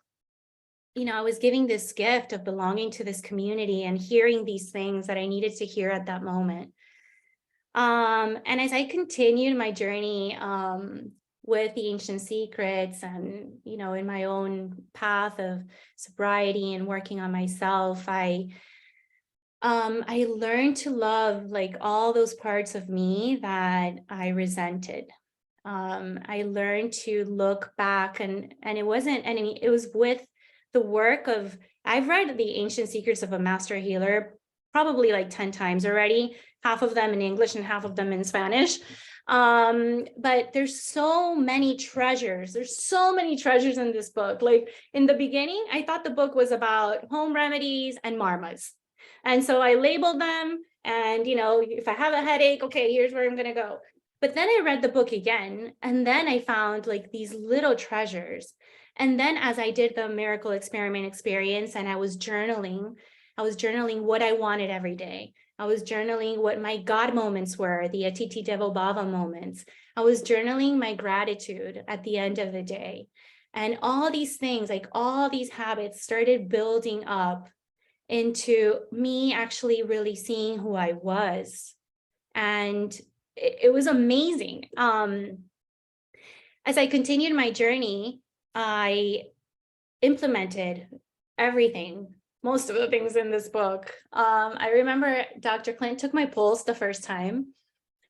K: you know, I was giving this gift of belonging to this community and hearing these things that I needed to hear at that moment. And as I continued my journey with the Ancient Secrets and, you know, in my own path of sobriety and working on myself, I learned to love like all those parts of me that I resented. I learned to look back and it wasn't, I mean, it was with the work of, I've read The Ancient Secrets of a Master Healer probably like 10 times already, half of them in English and half of them in Spanish. But there's so many treasures. There's so many treasures in this book. Like in the beginning, I thought the book was about home remedies and marmas. And so I labeled them and, you know, if I have a headache, okay, here's where I'm going to go. But then I read the book again, and then I found like these little treasures. And then as I did the miracle experiment experience and I was journaling what I wanted every day. I was journaling what my God moments were, the Atiti Devo Bhava moments. I was journaling my gratitude at the end of the day. And all these things, like all these habits started building up into me actually really seeing who I was. And it was amazing. As I continued my journey, I implemented everything, most of the things in this book. I remember Dr. Clint took my pulse the first time,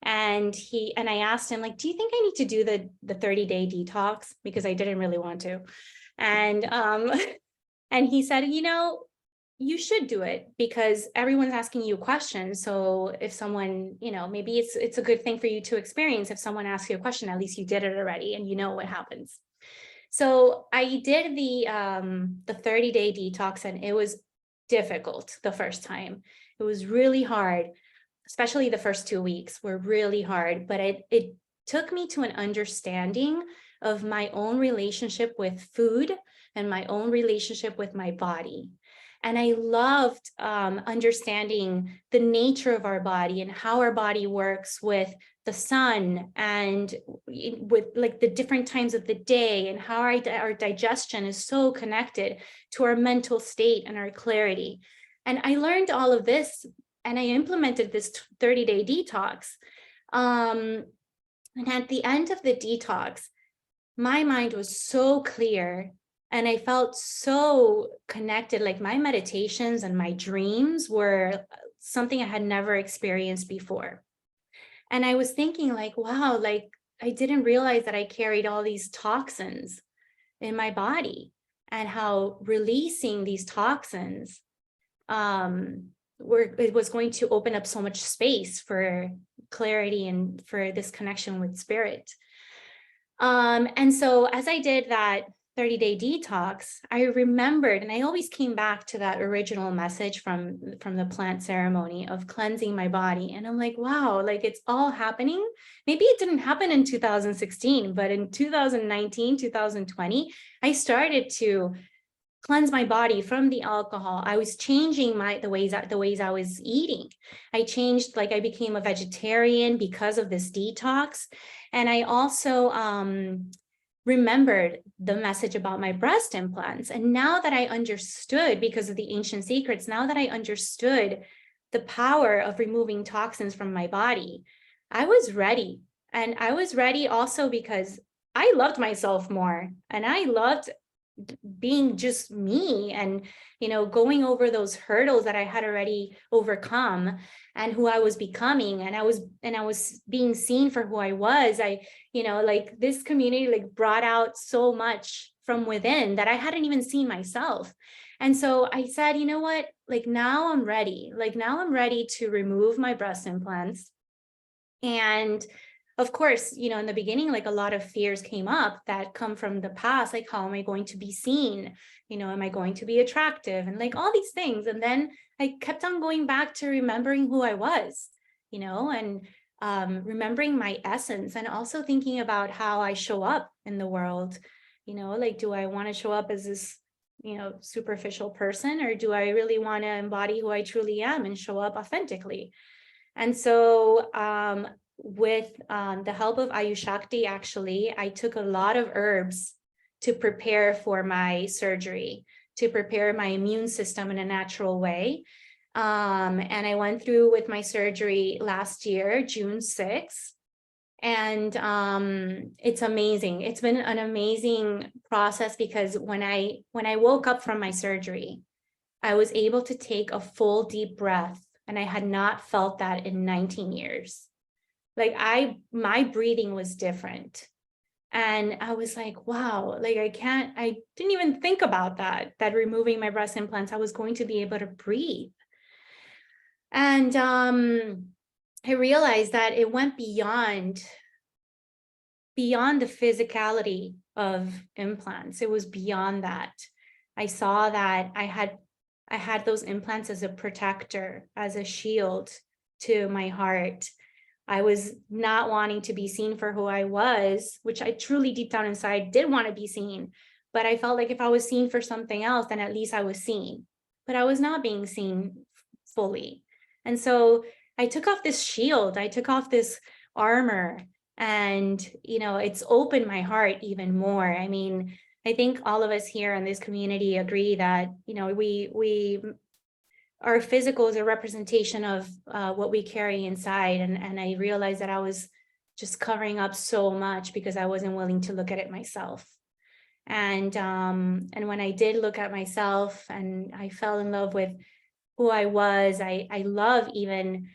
K: and I asked him, like, do you think I need to do the 30-day detox? Because I didn't really want to. And he said, you know, you should do it because everyone's asking you questions. So if someone, you know, maybe it's a good thing for you to experience. If someone asks you a question, at least you did it already and you know what happens. So I did the 30-day detox, and it was difficult the first time. It was really hard, especially the first 2 weeks were really hard, but it took me to an understanding of my own relationship with food and my own relationship with my body. And I loved understanding the nature of our body and how our body works with the sun and with like the different times of the day, and how our digestion is so connected to our mental state and our clarity. And I learned all of this, and I implemented this 30-day detox. And at the end of the detox, my mind was so clear. And I felt so connected, like my meditations and my dreams were something I had never experienced before. And I was thinking like, wow, like I didn't realize that I carried all these toxins in my body, and how releasing these toxins it was going to open up so much space for clarity and for this connection with spirit. And so as I did that 30-day detox, I remembered, and I always came back to that original message from the plant ceremony of cleansing my body. And I'm like, wow, like it's all happening. Maybe it didn't happen in 2016, but in 2019, 2020, I started to cleanse my body from the alcohol. I was changing the ways I was eating. I changed, like I became a vegetarian because of this detox. And I also remembered the message about my breast implants. And now that I understood, because of the ancient secrets, now that I understood the power of removing toxins from my body, I was ready. And I was ready also because I loved myself more, and I loved being just me, and going over those hurdles that I had already overcome and who I was becoming, and I was being seen for who I was. Like this community like brought out so much from within that I hadn't even seen myself. And so I said, you know what, like now I'm ready. Like now I'm ready to remove my breast implants. And of course, in the beginning, like a lot of fears came up that come from the past, like how am I going to be seen? Am I going to be attractive? And like all these things. And then I kept on going back to remembering who I was, and remembering my essence, and also thinking about how I show up in the world. Like, do I want to show up as this, superficial person, or do I really want to embody who I truly am and show up authentically? And so, with the help of 𝗟𝗙𝗢𝗘𝗧, actually, I took a lot of herbs to prepare for my surgery, to prepare my immune system in a natural way. And I went through with my surgery last year, June 6th. And it's amazing. It's been an amazing process, because when I woke up from my surgery, I was able to take a full deep breath, and I had not felt that in 19 years. Like my breathing was different. And I was like, wow, like I didn't even think about that removing my breast implants, I was going to be able to breathe. And I realized that it went beyond the physicality of implants. It was beyond that. I saw that I had those implants as a protector, as a shield to my heart. I was not wanting to be seen for who I was, which I truly deep down inside did want to be seen. But I felt like if I was seen for something else, then at least I was seen. But I was not being seen fully. And so I took off this shield, I took off this armor, and, it's opened my heart even more. I mean, I think all of us here in this community agree that, our physical is a representation of what we carry inside. And I realized that I was just covering up so much because I wasn't willing to look at it myself. And when I did look at myself and I fell in love with who I was, I love even,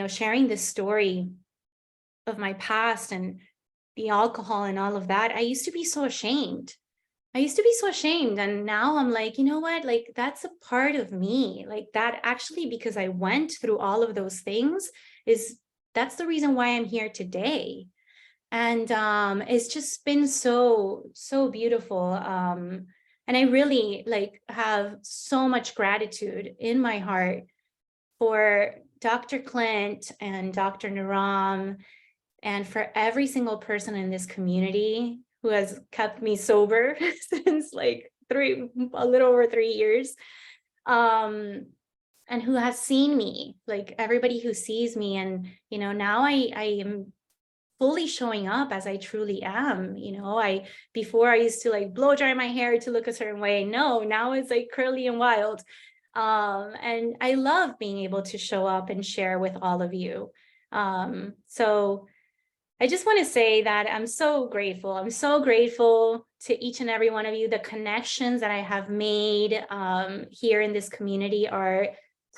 K: sharing this story of my past and the alcohol and all of that. I used to be so ashamed. And now I'm like, you know what, like that's a part of me, like that actually, because I went through all of those things, that's the reason why I'm here today. And it's just been so beautiful. And I really have so much gratitude in my heart for Dr. Clint and Dr. Naram, and for every single person in this community who has kept me sober since a little over 3 years, and who has seen me, like everybody who sees me. And, now I am fully showing up as I truly am. Before I used to blow dry my hair to look a certain way. No, now it's curly and wild. And I love being able to show up and share with all of you. So I just want to say that I'm so grateful. I'm so grateful to each and every one of you. The connections that I have made here in this community are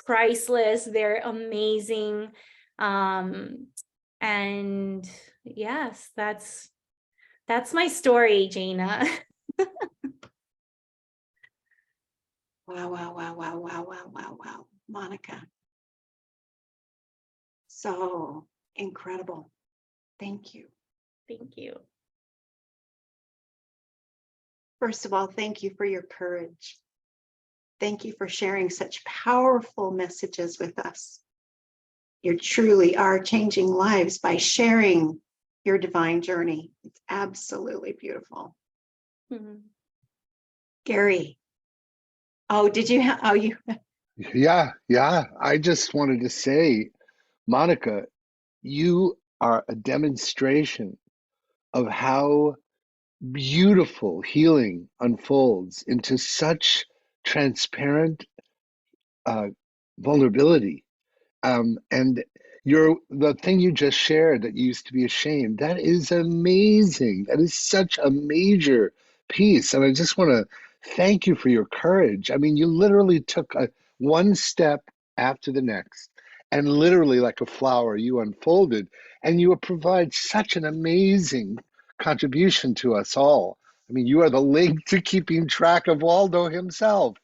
K: priceless. They're amazing. And yes, that's my story, Jaina.
A: Wow, wow, wow, wow, wow, wow, wow, wow. Monica. So incredible. Thank you.
K: Thank you.
A: First of all, thank you for your courage. Thank you for sharing such powerful messages with us. You truly are changing lives by sharing your divine journey. It's absolutely beautiful.
K: Mhm.
A: Gary. Oh, did you have, oh, you,
L: Yeah, yeah. I just wanted to say, Monica, you are a demonstration of how beautiful healing unfolds into such transparent uh, vulnerability. And the thing you just shared that you used to be ashamed, that is amazing. That is such a major piece. And I just want to thank you for your courage. I mean, you literally took one step after the next, and literally like a flower, you unfolded, and you provide such an amazing contribution to us all. I mean, you are the link to keeping track of Waldo himself.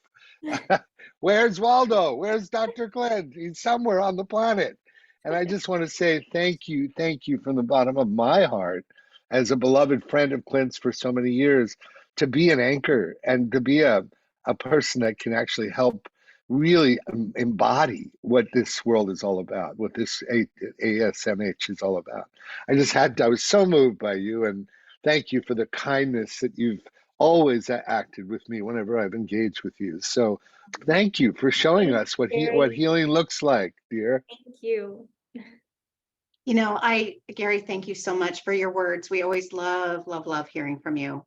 L: Where's Waldo? Where's Dr. Clint? He's somewhere on the planet. And I just want to say thank you from the bottom of my heart, as a beloved friend of Clint's for so many years, to be an anchor and to be a person that can actually help really embody what this world is all about, what this ASMH is all about. I was so moved by you, and thank you for the kindness that you've always acted with me whenever I've engaged with you. So thank you for showing
K: Thank
L: us what
K: you,
L: what
K: Gary.
L: healing looks like, dear.
K: Thank you.
A: you know, Gary, thank you so much for your words. We always love, love, love hearing from you.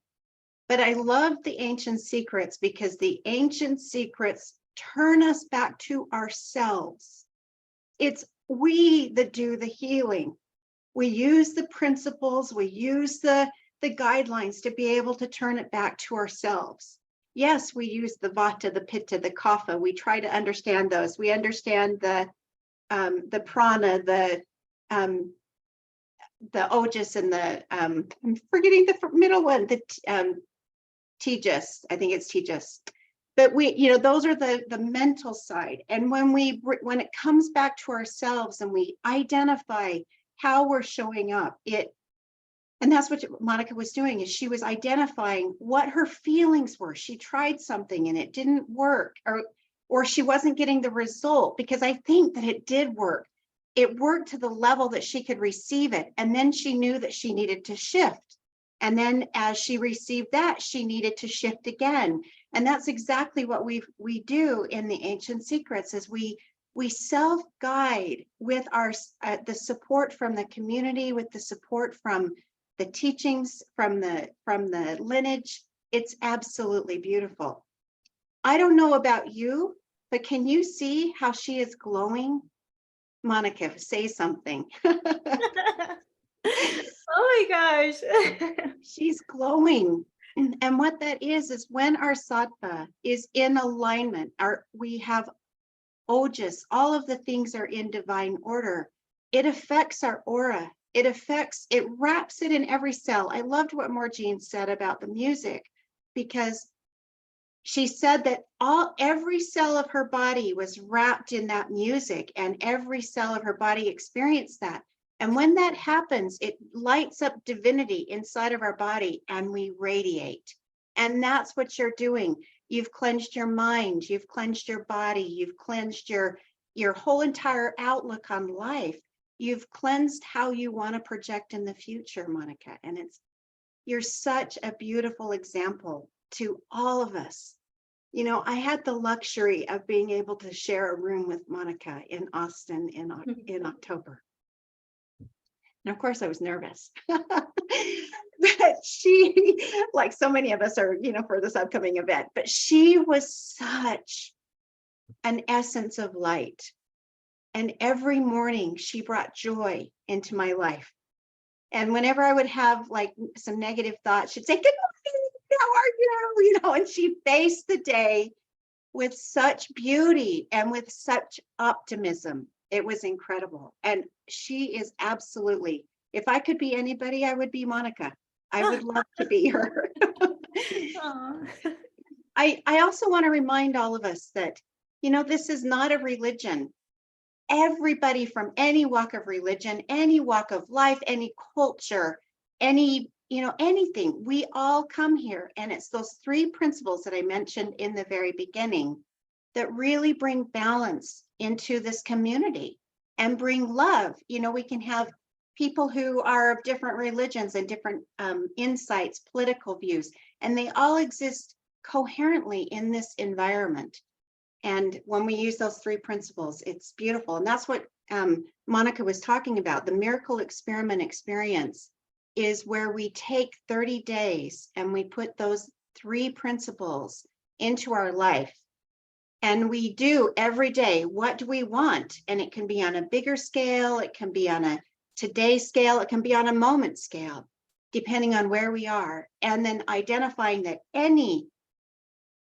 A: But I love the ancient secrets because the ancient secrets turn us back to ourselves. It's we that do the healing. We use the principles, we use the guidelines to be able to turn it back to ourselves. Yes, we use the vata, the pitta, the kapha. We try to understand those. We understand the prana, the ojas, and the I'm forgetting the middle one, the tejas. I think it's tejas. But we, you know, those are the mental side. And when it comes back to ourselves and we identify how we're showing up, and that's what Monica was doing, is she was identifying what her feelings were. She tried something and it didn't work, or she wasn't getting the result, because I think that it did work. It worked to the level that she could receive it. And then she knew that she needed to shift. And then as she received that, she needed to shift again. And that's exactly what we do in the ancient secrets, is we self-guide with our the support from the community, with the support from the teachings, from the lineage. It's absolutely beautiful. I don't know about you, but can you see how she is glowing? Monica, say something.
K: Oh my gosh.
A: She's glowing. And what that is when our sattva is in alignment, we have ojas, all of the things are in divine order. It affects our aura. It wraps it in every cell. I loved what Morjean said about the music, because she said that every cell of her body was wrapped in that music, and every cell of her body experienced that. And when that happens, it lights up divinity inside of our body and we radiate. And that's what you're doing. You've cleansed your mind, you've cleansed your body, you've cleansed your whole entire outlook on life. You've cleansed how you want to project in the future, Monica. And you're such a beautiful example to all of us. You know, I had the luxury of being able to share a room with Monica in Austin in October. And of course I was nervous, but she, like so many of us are, you know, for this upcoming event, but she was such an essence of light. And every morning she brought joy into my life. And whenever I would have like some negative thoughts, she'd say, "Good morning, how are you?" You know, and she faced the day with such beauty and with such optimism. It was incredible. And she is absolutely, if I could be anybody, I would be Monica. I would love to be her. I also want to remind all of us that, this is not a religion. Everybody from any walk of religion, any walk of life, any culture, anything, we all come here. And it's those three principles that I mentioned in the very beginning that really bring balance into this community and bring love. We can have people who are of different religions and different insights, political views, and they all exist coherently in this environment. And when we use those three principles, it's beautiful. And that's what Monica was talking about. The miracle experiment experience is where we take 30 days and we put those three principles into our life. And we do every day, what do we want? And it can be on a bigger scale, it can be on a today scale, it can be on a moment scale, depending on where we are. And then identifying that any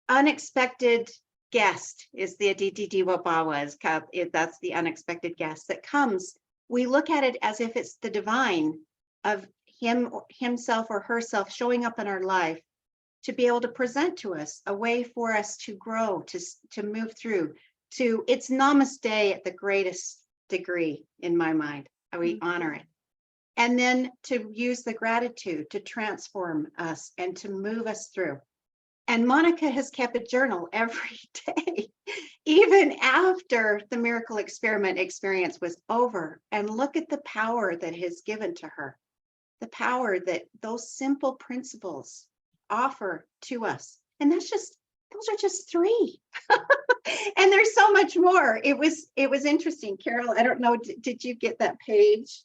A: unexpected guest is the 𝗬𝗢𝗙𝗘𝗧𝗦, that's the unexpected guest that comes. We look at it as if it's the divine of himself or herself showing up in our life to be able to present to us a way for us to grow, to move through, it's namaste at the greatest degree in my mind. We honor it. And then to use the gratitude to transform us and to move us through. And Monica has kept a journal every day, even after the miracle experiment experience was over. And look at the power that has given to her, the power that those simple principles offer to us. And those are just three. And there's so much more. It was interesting. Carol, I don't know, did you get that page?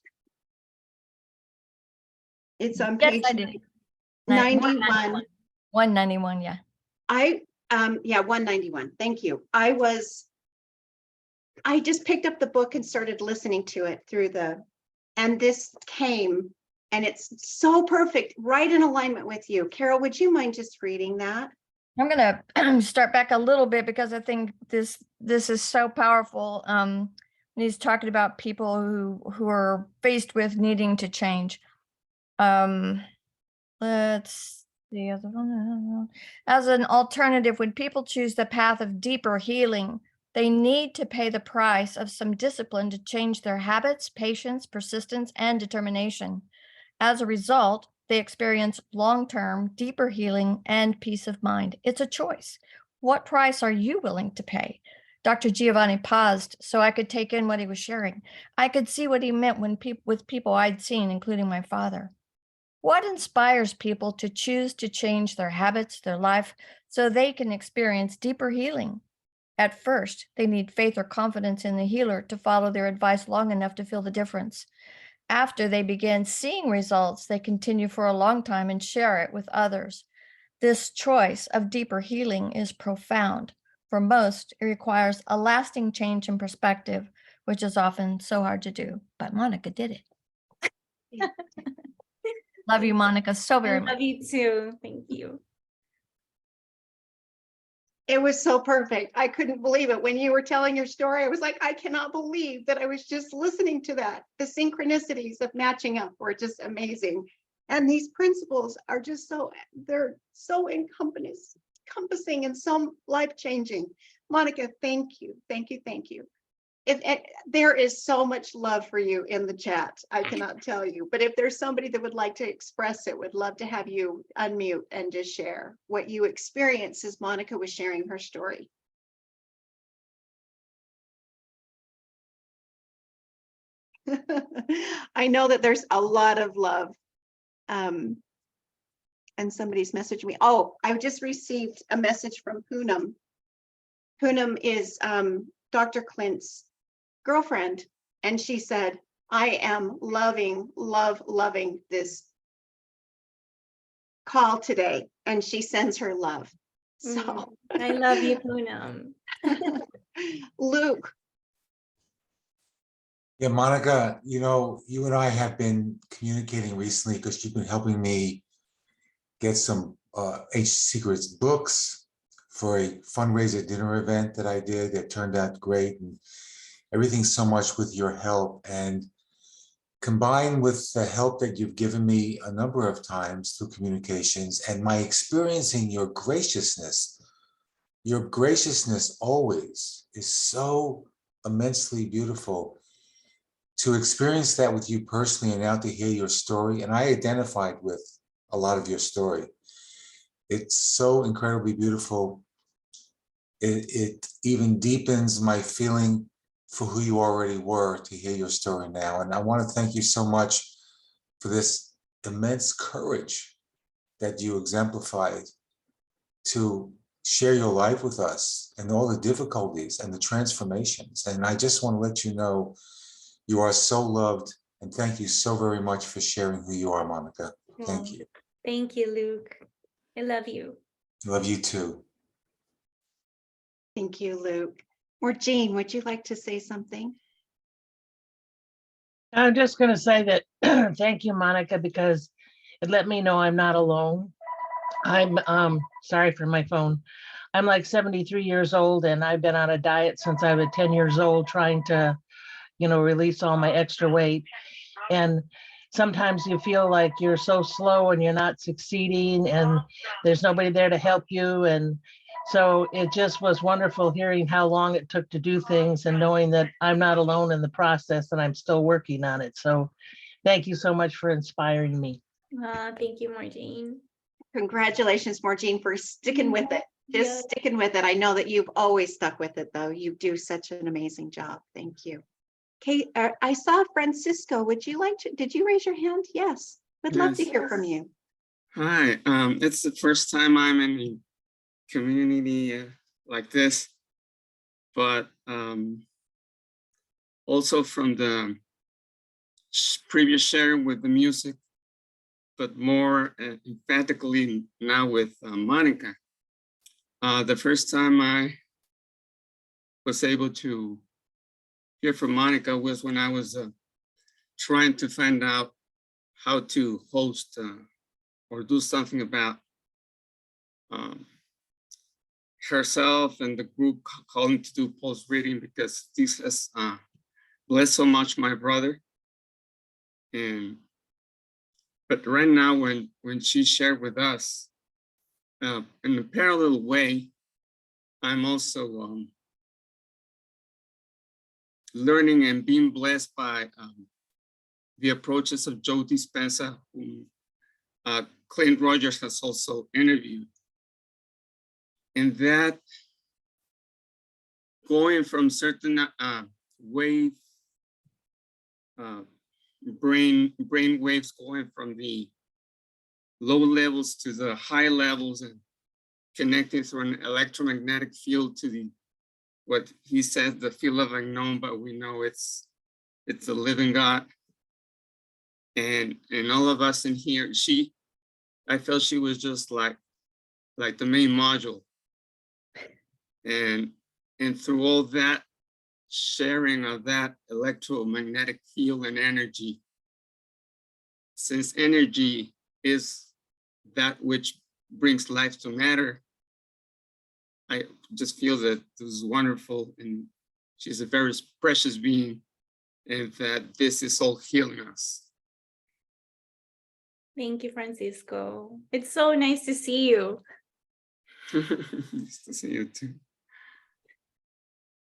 A: It's on page 91.
M: 191, yeah.
A: 191. Thank you. I just picked up the book and started listening to it and this came, and it's so perfect, right in alignment with you. Carol, would you mind just reading that?
M: I'm going to start back a little bit because I think this is so powerful. He's talking about people who are faced with needing to change. Let's see. As an alternative, when people choose the path of deeper healing, they need to pay the price of some discipline to change their habits, patience, persistence, and determination. As a result, they experience long-term, deeper healing and peace of mind. It's a choice. What price are you willing to pay? Dr. Giovanni paused so I could take in what he was sharing. I could see what he meant with people I'd seen, including my father. What inspires people to choose to change their habits, their life, so they can experience deeper healing? At first, they need faith or confidence in the healer to follow their advice long enough to feel the difference. After they begin seeing results, they continue for a long time and share it with others. This choice of deeper healing is profound. For most, it requires a lasting change in perspective, which is often so hard to do. But Monica did it. Love you, Monica, so very much.
K: Love you too. Thank you.
A: It was so perfect. I couldn't believe it. When you were telling your story, I was like, I cannot believe that I was just listening to that. The synchronicities of matching up were just amazing. And these principles are just they're so encompassing and so life-changing. Monica, thank you. Thank you. Thank you. There is so much love for you in the chat. I cannot tell you, but if there's somebody that would like to express it, would love to have you unmute and just share what you experienced as Monica was sharing her story. I know that there's a lot of love. And somebody's messaged me. Oh, I just received a message from Poonam. Poonam is Dr. Clint's girlfriend, and she said, I am loving this call today, and she sends her love. So
K: I love you, Poonam.
A: Luke.
N: Yeah, Monica, you and I have been communicating recently because you've been helping me get some H Secrets books for a fundraiser dinner event that I did that turned out great, and everything so much with your help. And combined with the help that you've given me a number of times through communications and my experiencing your graciousness always is so immensely beautiful. To experience that with you personally and now to hear your story, and I identified with a lot of your story. It's so incredibly beautiful. It even deepens my feeling for who you already were to hear your story now. And I want to thank you so much for this immense courage that you exemplified to share your life with us and all the difficulties and the transformations. And I just want to let you know you are so loved, and thank you so very much for sharing who you are, Monica. Thank you.
K: Thank you, Luke. I love you.
N: Love you too.
A: Thank you, Luke. Or Jean, would you like to say something?
H: I'm just going to say that thank you, Monica, because it let me know I'm not alone. I'm sorry for my phone. I'm like 73 years old, and I've been on a diet since I was 10 years old, trying to, release all my extra weight. And sometimes you feel like you're so slow and you're not succeeding and there's nobody there to help you. And so it just was wonderful hearing how long it took to do things and knowing that I'm not alone in the process and I'm still working on it. So thank you so much for inspiring me.
K: Thank you, Marjane.
A: Congratulations, Maureen, for sticking with it. Just sticking with it. I know that you've always stuck with it, though. You do such an amazing job. Thank you. Kate, I saw Francisco. Would you like to, did you raise your hand? Yes. Would love to hear from you.
O: Hi, it's the first time I'm in a community like this, but also from the previous share with the music, but more emphatically now with Monica. The first time I was able to hear from Monica was when I was trying to find out how to host or do something about herself and the group calling to do post reading, because this has blessed so much my brother. But right now, when she shared with us, in a parallel way, I'm also learning and being blessed by the approaches of 𝗬𝗢𝗖𝗥𝗘𝗧𝗦, whom Clint Rogers has also interviewed. And that going from certain wave, brain waves going from the low levels to the high levels and connecting through an electromagnetic field to the, what he says, the field of unknown, but we know it's the living God. And all of us in here, I felt she was just like the main module. And through all that sharing of that electromagnetic field and energy, since energy is that which brings life to matter, I just feel that this is wonderful, and she's a very precious being, and that this is all healing us.
K: Thank you, Francisco. It's so nice to see you.
O: Nice to see you too.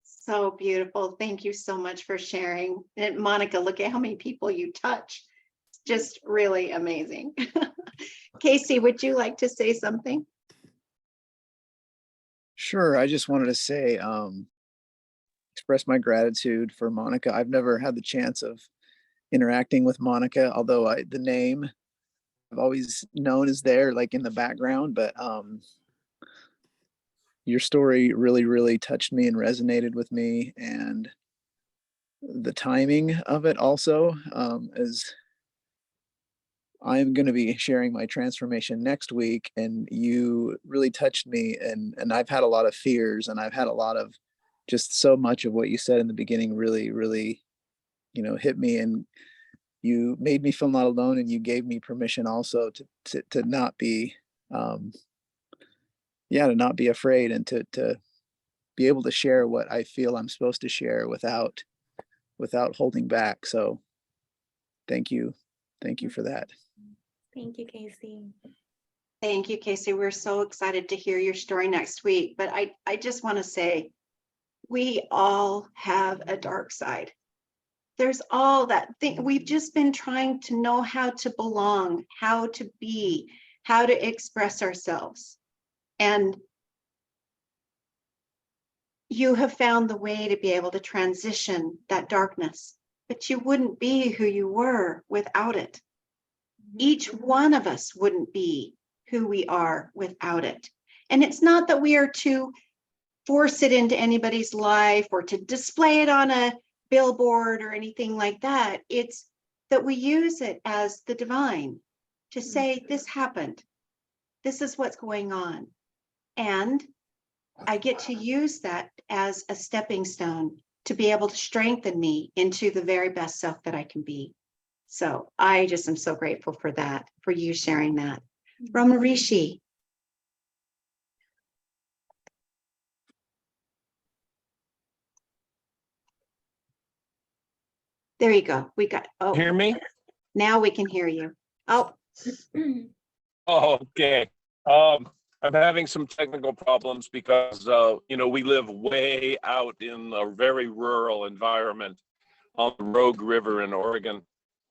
A: So beautiful. Thank you so much for sharing. And Monica, look at how many people you touch. It's just really amazing. Casey, would you like to say something?
P: Sure. I just wanted to say, express my gratitude for Monica. I've never had the chance of interacting with Monica, although the name I've always known is there, like in the background, but your story really touched me and resonated with me, and the timing of it also, is I'm going to be sharing my transformation next week, and you really touched me, and I've had a lot of fears, and I've had a lot of just so much of what you said in the beginning really hit me, and you made me feel not alone, and you gave me permission also to not be to not be afraid, and to be able to share what I feel I'm supposed to share without holding back. So thank you. Thank you for that.
K: Thank you, Casey.
A: Thank you, Casey. We're so excited to hear your story next week. But I just want to say, we all have a dark side. There's all that thing. We've just been trying to know how to belong, how to be, how to express ourselves. And you have found the way to be able to transition that darkness, but you wouldn't be who you were without it. Each one of us wouldn't be who we are without it. And it's not that we are to force it into anybody's life or to display it on a billboard or anything like that. It's that we use it as the divine to say, this happened. This is what's going on. And I get to use that as a stepping stone to be able to strengthen me into the very best self that I can be. So I just am so grateful for that, for you sharing that. Ramarishi. There you go. We got, oh,
Q: Hear me?
A: now we can hear you. Oh,
Q: Oh, okay. I'm having some technical problems because, we live way out in a very rural environment on the Rogue River in Oregon.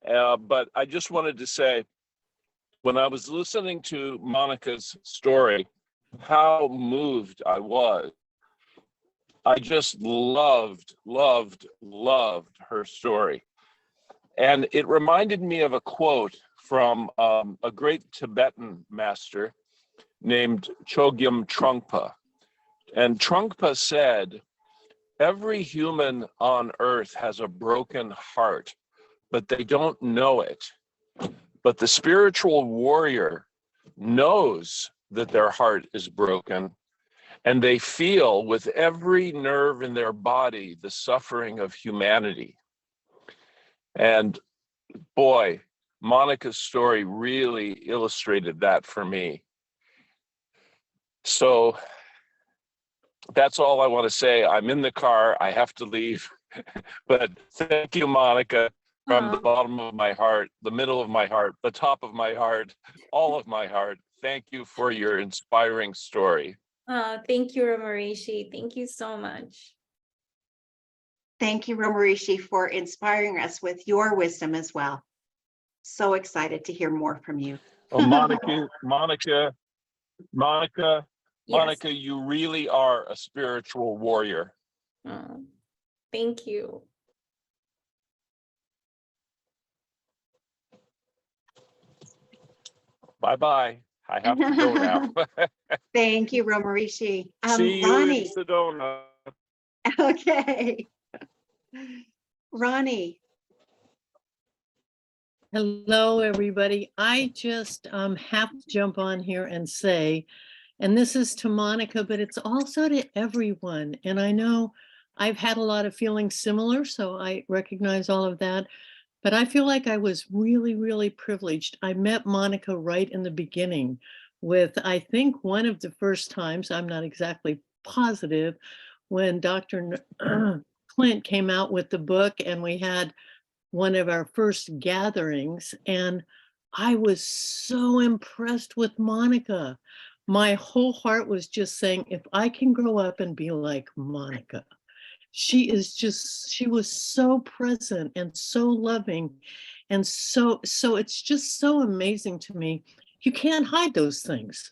Q: But I just wanted to say, when I was listening to Monica's story, how moved I was. I just loved her story. And it reminded me of a quote from a great Tibetan master named 𝗔𝗡𝗖𝗥𝗘𝗧𝗦. And Trungpa said, every human on earth has a broken heart, but they don't know it. But the spiritual warrior knows that their heart is broken, and they feel with every nerve in their body the suffering of humanity. And boy, Monica's story really illustrated that for me. So that's all I want to say. I'm in the car, I have to leave. But thank you, Monica, from the bottom of my heart, the middle of my heart, the top of my heart, all of my heart. Thank you for your inspiring story.
K: Thank you, Ramarishi. Thank you so much.
A: thank you, Ramarishi, for inspiring us with your wisdom as well. So excited to hear more from you.
Q: Oh, Monica,
K: Yes.
Q: you really are a spiritual warrior.
K: Thank you.
Q: Bye-bye. I have to go now.
A: Thank you, Ramarishi.
Q: See you
A: Ronnie.
Q: in Sedona.
A: Okay. Ronnie.
R: Hello, everybody. I just have to jump on here and say, and this is to Monica, but it's also to everyone. And I know I've had a lot of feelings similar, so I recognize all of that. But I feel like I was really, really privileged. I met Monica right in the beginning with, I think, one of the first times, I'm not exactly positive, when Dr. Clint came out with the book and we had one of our first gatherings, and I was so impressed with Monica. My whole heart was just saying, if I can grow up and be like Monica. She was so present and so loving. And so it's just so amazing to me. You can't hide those things.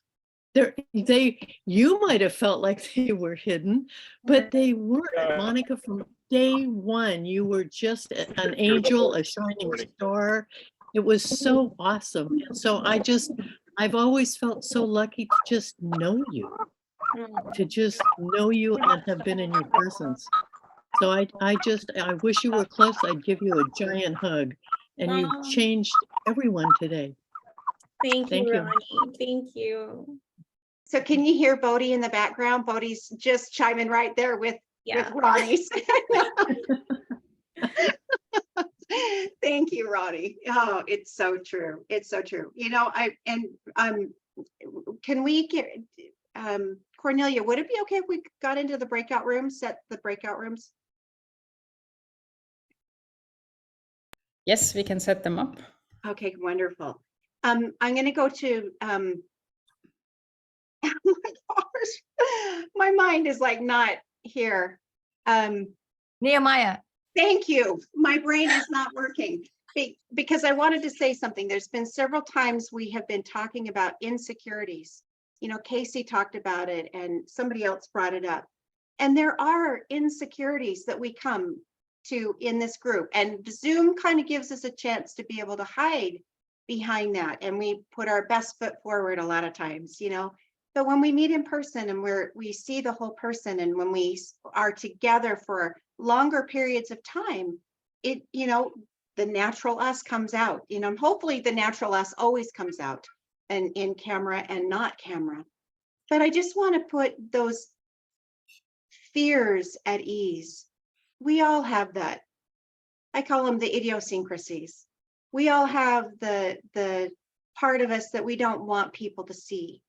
R: You might have felt like they were hidden, but they weren't. Monica, from day one, you were just an angel, a shining star. It was so awesome. And so I've always felt so lucky to just know you, and have been in your presence. So I wish you were close. I'd give you a giant hug, and you've changed everyone today.
K: Thank you, Ronnie. Thank you.
A: So can you hear Bodhi in the background? Bodhi's just chiming right there with Ronnie's. Thank you, Ronnie. Oh, it's so true. It's so true. Can we get Cornelia, would it be okay if we got into the breakout rooms, set the breakout rooms?
S: Yes, we can set them up.
A: Okay, wonderful. I'm going to go to, oh my gosh, my mind is like not here.
M: Nehemiah.
A: Thank you. My brain is not working because I wanted to say something. There's been several times we have been talking about insecurities. You know, Casey talked about it and somebody else brought it up. And there are insecurities that we come to in this group. And Zoom kind of gives us a chance to be able to hide behind that. And we put our best foot forward a lot of times, you know. But when we meet in person and we see the whole person, and when we are together for longer periods of time, it, you know, the natural us comes out, you know, hopefully the natural us always comes out and in camera and not camera. But I just want to put those fears at ease. We all have that. I call them the idiosyncrasies. We all have the part of us that we don't want people to see.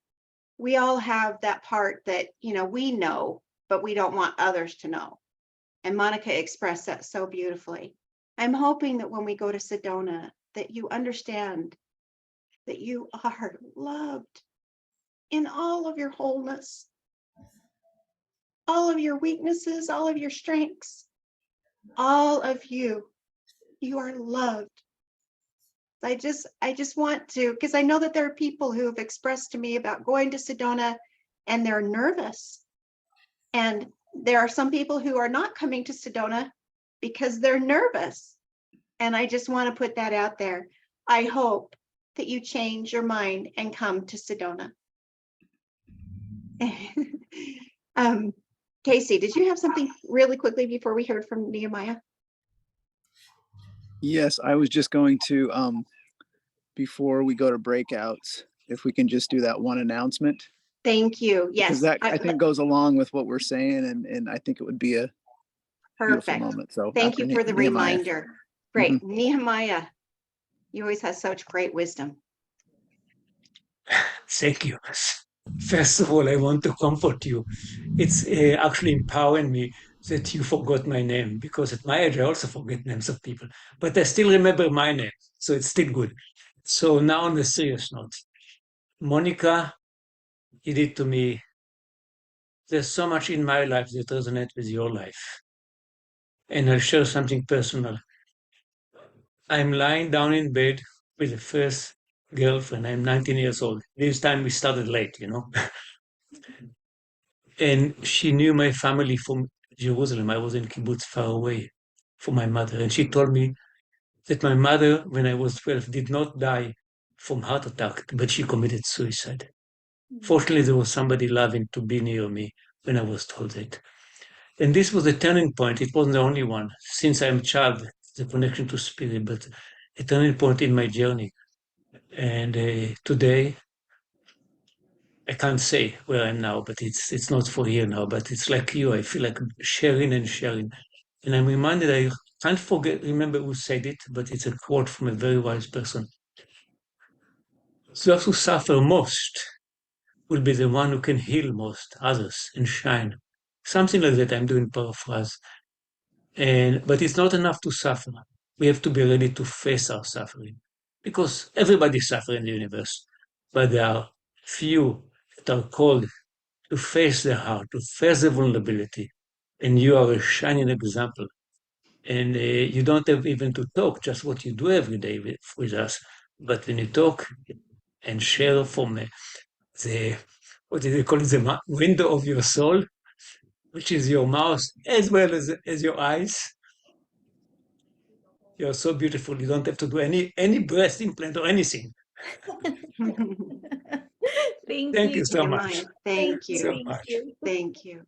A: We all have that part that, you know, we know, but we don't want others to know. And Monica expressed that so beautifully. I'm hoping that when we go to Sedona, that you understand that you are loved in all of your wholeness, all of your weaknesses, all of your strengths, all of you are loved. I just want to, because I know that there are people who have expressed to me about going to Sedona and they're nervous. And there are some people who are not coming to Sedona because they're nervous. And I just want to put that out there. I hope that you change your mind and come to Sedona. Casey, did you have something really quickly before we heard from Nehemiah?
P: Yes, I was just going to, before we go to breakouts, if we can just do that one announcement.
A: Thank you. Yes.
P: Because that I think goes along with what we're saying, and I think it would be a beautiful moment. So
A: thank you for the
P: Nehemiah.
A: reminder. Great. Nehemiah, you always have such great wisdom.
T: Thank you. First of all, I want to comfort you. It's actually empowering me that you forgot my name, because at my age, I also forget names of people, but I still remember my name, so it's still good. So now on a serious note, Monica, you did to me, there's so much in my life that resonates with your life. And I'll share something personal. I'm lying down in bed with the first girlfriend. I'm 19 years old. This time we started late, you know. And she knew my family from Jerusalem. I was in kibbutz far away from my mother. And she told me that my mother, when I was 12, did not die from heart attack, but she committed suicide. Fortunately, there was somebody loving to be near me when I was told that. And this was a turning point. It wasn't the only one. Since I'm a child, the connection to spirit, but a turning point in my journey. And today, I can't say where I'm now, but it's not for here now, but it's like you. I feel like sharing and sharing. And I'm reminded, I can't remember who said it, but it's a quote from a very wise person. Those who suffer most will be the one who can heal most others and shine. Something like that. I'm doing paraphrase. But it's not enough to suffer. We have to be ready to face our suffering, because everybody suffers in the universe, but there are few that are called to face their heart, to face the vulnerability. And you are a shining example. And you don't have even to talk, just what you do every day with us. But when you talk and share from the, what do they call it, the window of your soul, which is your mouth as well as your eyes, you're so beautiful. You don't have to do any breast implant or anything. Thank you so much.
A: Thank you.
T: So much.
A: Thank you.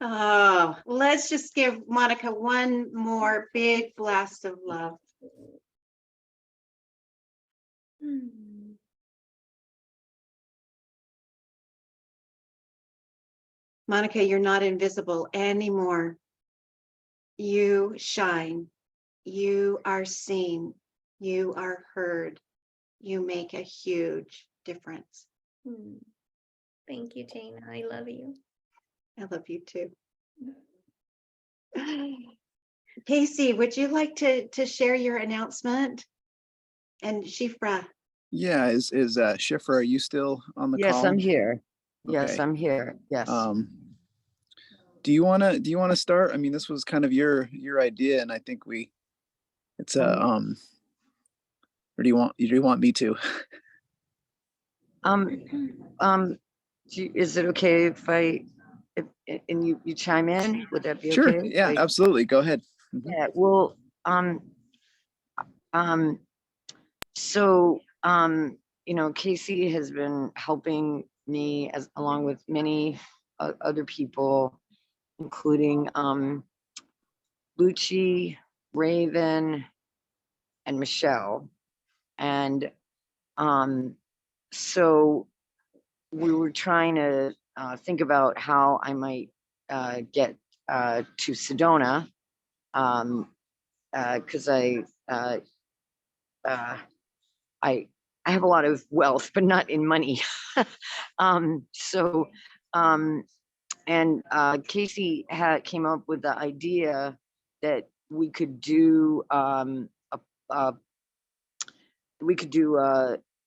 A: Oh, let's just give Monica one more big blast of love. Monica, you're not invisible anymore. You shine. You are seen. You are heard. You make a huge difference.
K: Thank you, Jana. I love you.
A: I love you too. Casey, would you like to share your announcement? And Shifra.
P: Yeah, is Schiffer, are you still on the
I: Yes,
P: call?
I: I'm here. Yes,
P: Okay.
I: I'm here. Yes.
P: Do you wanna start? I mean, this was kind of your idea, and I think it's or do you want me to?
I: Is it okay if and you chime in? Would that be
P: Sure.
I: okay?
P: Yeah, absolutely. Go ahead.
I: Yeah, well, so, Casey has been helping me along with many other people, including Lucci, Raven, and Michelle. And so we were trying to think about how I might get to Sedona, because I have a lot of wealth, but not in money. Casey came up with the idea that we could do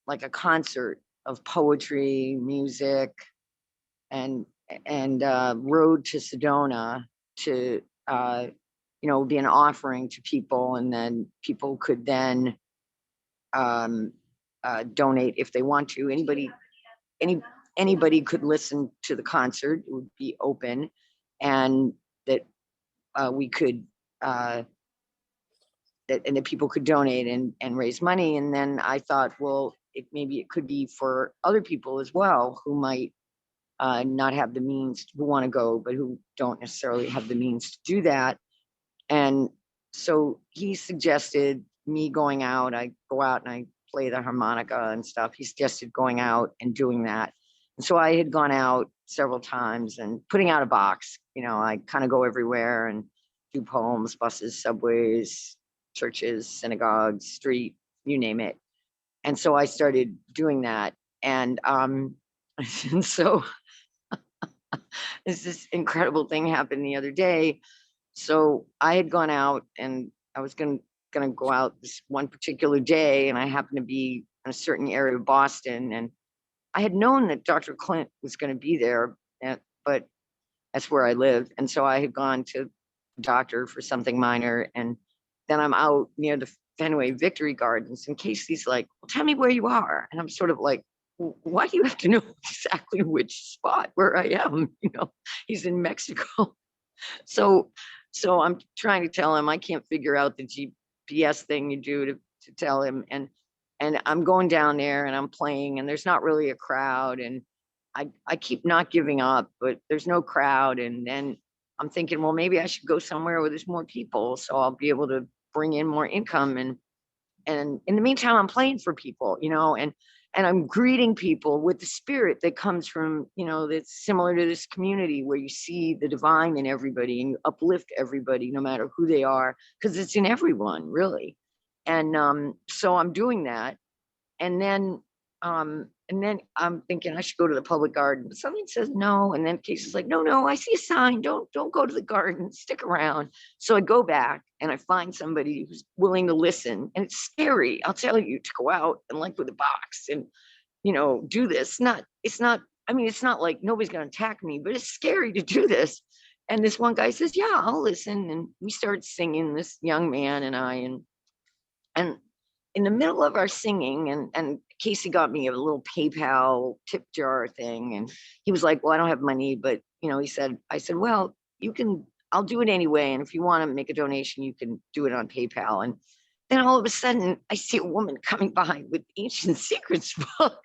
I: like a concert of poetry, music, and road to Sedona to be an offering to people, and then people could then donate if they want to. Anybody could listen to the concert. It would be open, and that we could that people could donate and raise money. And then I thought, well, maybe it could be for other people as well who might not have the means, who want to go, but who don't necessarily have the means to do that. And so he suggested me going out. I go out and I play the harmonica and stuff. He suggested going out and doing that. And so I had gone out several times and putting out a box. I kind of go everywhere and do poems, buses, subways, churches, synagogues, street, you name it. And so I started doing that. And so this incredible thing happened the other day. So I had gone out and I was gonna go out this one particular day, and I happened to be in a certain area of Boston, and I had known that Dr. Clint was going to be there, but that's where I live. And so I had gone to the doctor for something minor, and then I'm out near the Fenway Victory Gardens, and Casey's like, well, tell me where you are. And I'm sort of like, well, why do you have to know exactly which spot where I am? He's in Mexico. So I'm trying to tell him I can't figure out the GPS thing you do to tell him. And I'm going down there and I'm playing, and there's not really a crowd. And I keep not giving up, but there's no crowd. And then I'm thinking, well, maybe I should go somewhere where there's more people, so I'll be able to bring in more income. And in the meantime, I'm playing for people, and I'm greeting people with the spirit that comes from, that's similar to this community, where you see the divine in everybody and you uplift everybody, no matter who they are, because it's in everyone, really. And so I'm doing that. And then I'm thinking I should go to the public garden, but something says no. And then Casey's like, no, I see a sign. Don't go to the garden, stick around. So I go back and I find somebody who's willing to listen. And it's scary, I'll tell you, to go out and like with a box and, do this. It's not like nobody's going to attack me, but it's scary to do this. And this one guy says, yeah, I'll listen. And we start singing, this young man and I, and in the middle of our singing, and Casey got me a little PayPal tip jar thing. And he was like, well, I don't have money, but I said, well, I'll do it anyway. And if you want to make a donation, you can do it on PayPal. And then all of a sudden I see a woman coming by with Ancient Secrets book.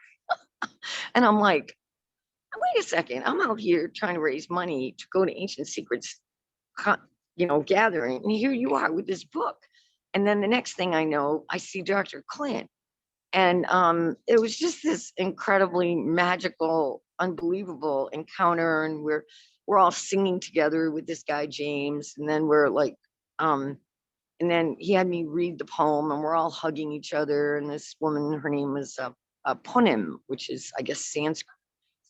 I: And I'm like, wait a second, I'm out here trying to raise money to go to Ancient Secrets, gathering. And here you are with this book. And then the next thing I know, I see Dr. Clint. And it was just this incredibly magical, unbelievable encounter. And we're all singing together with this guy, James. And then we're like, and then he had me read the poem, and we're all hugging each other. And this woman, her name was Punim, which is, I guess,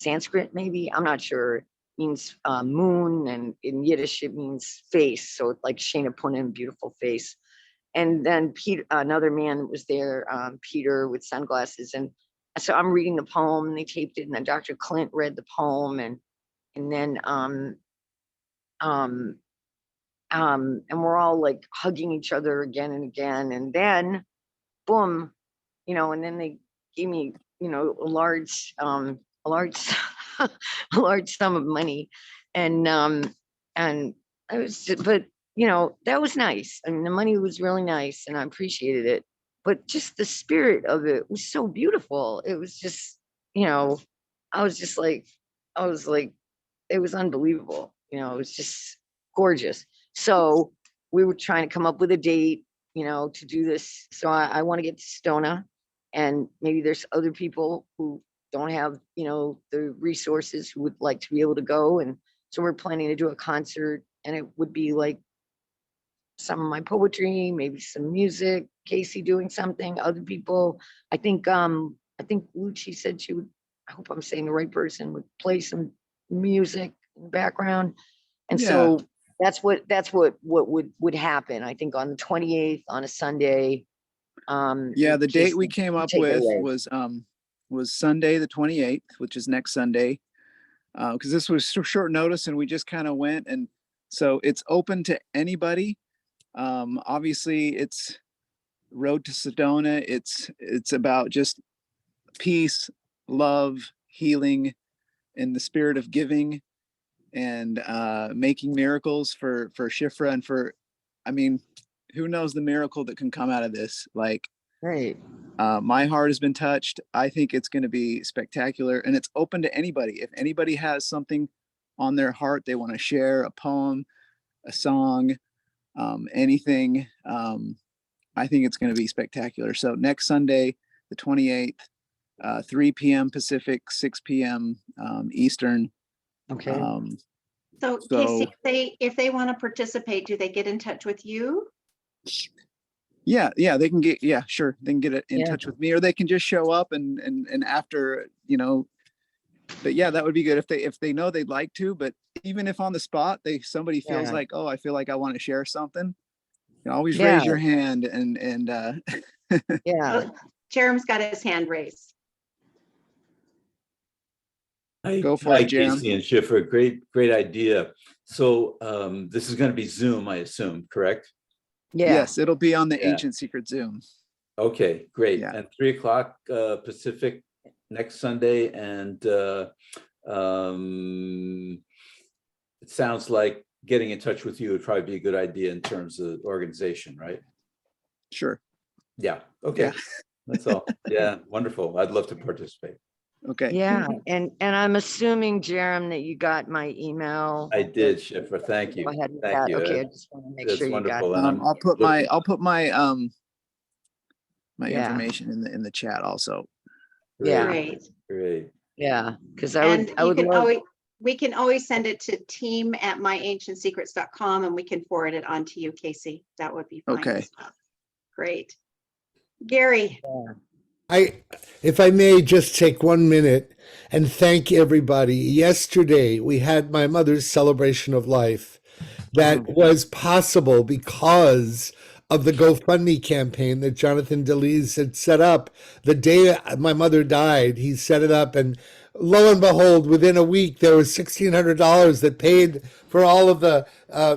I: Sanskrit, maybe. I'm not sure. means moon, and in Yiddish it means face. So it's like 𝗓𝗔𝗡𝗡𝗧, beautiful face. And then Peter, another man was there, Peter with sunglasses. And so I'm reading the poem, and they taped it, and then Dr. Clint read the poem, and then and we're all like hugging each other again and again. And then boom, and then they gave me, a large a large sum of money. And I was, but that was nice. I mean, the money was really nice and I appreciated it, but just the spirit of it was so beautiful. It was just, I was like, it was unbelievable. It was just gorgeous. So we were trying to come up with a date, to do this. So I want to get to Stona, and maybe there's other people who don't have, the resources, who would like to be able to go. And so we're planning to do a concert, and it would be like some of my poetry, maybe some music, Casey doing something, other people. I think Lucci said she would, I hope I'm saying the right person, would play some music in the background. And so that's what would happen, I think, on the 28th, on a Sunday.
P: The date we came up with was Sunday the 28th, which is next Sunday, because this was short notice and we just kind of went. And so it's open to anybody. Obviously it's Road to Sedona. It's about just peace, love, healing, and the spirit of giving, and making miracles for Shifra, and for, I mean, who knows the miracle that can come out of this. Like,
I: right.
P: My heart has been touched. I think it's going to be spectacular, and it's open to anybody. If anybody has something on their heart, they want to share, a poem, a song, anything, I think it's going to be spectacular. So next Sunday, the 28th, 3 p.m. Pacific, 6 p.m. Eastern.
I: Okay.
A: So Casey, if they want to participate, do they get in touch with you?
P: Yeah, they can get, sure. They can get in touch with me, or they can just show up and after, but yeah, that would be good if they know they'd like to. But even if on the spot, somebody feels like, oh, I feel like I want to share something, you can always raise your hand and
A: Oh, Jerem's got his hand raised.
P: Go for it, Jerem.
F: Casey and Schiffer, great idea. So this is going to be Zoom, I assume, correct?
P: Yes, it'll be on the Ancient Secret Zoom.
F: Okay, great. And 3 o'clock Pacific next Sunday. And it sounds like getting in touch with you would probably be a good idea in terms of organization, right?
P: Sure.
F: Yeah. Okay. That's all. Yeah. Wonderful. I'd love to participate.
P: Okay.
I: Yeah. And I'm assuming, Jerem, that you got my email.
F: I did, Schiffer. Thank you.
I: Go ahead with
F: Thank
I: that.
F: you.
I: Okay. I just want to make sure you got it.
P: I'll put my my information in the chat also.
F: Great.
I: Yeah. Because
A: we can always send it to team@myancientsecrets.com and we can forward it on to you, Casey. That would be fine.
P: Okay.
A: As well. Great. Gary.
L: If I may just take 1 minute and thank everybody. Yesterday, we had my mother's celebration of life that was possible because of the GoFundMe campaign that 𝗷𝗓𝗙𝗧𝗦 had set up. The day my mother died, he set it up, and lo and behold, within a week, there was $1,600 that paid for all of the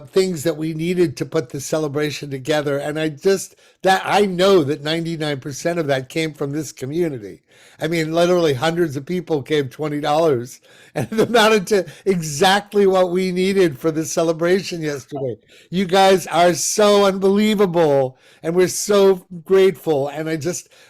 L: things that we needed to put the celebration together. And I know that 99% of that came from this community. I mean, literally hundreds of people gave $20, and it amounted to exactly what we needed for the celebration yesterday. You guys are so unbelievable, and we're so grateful. And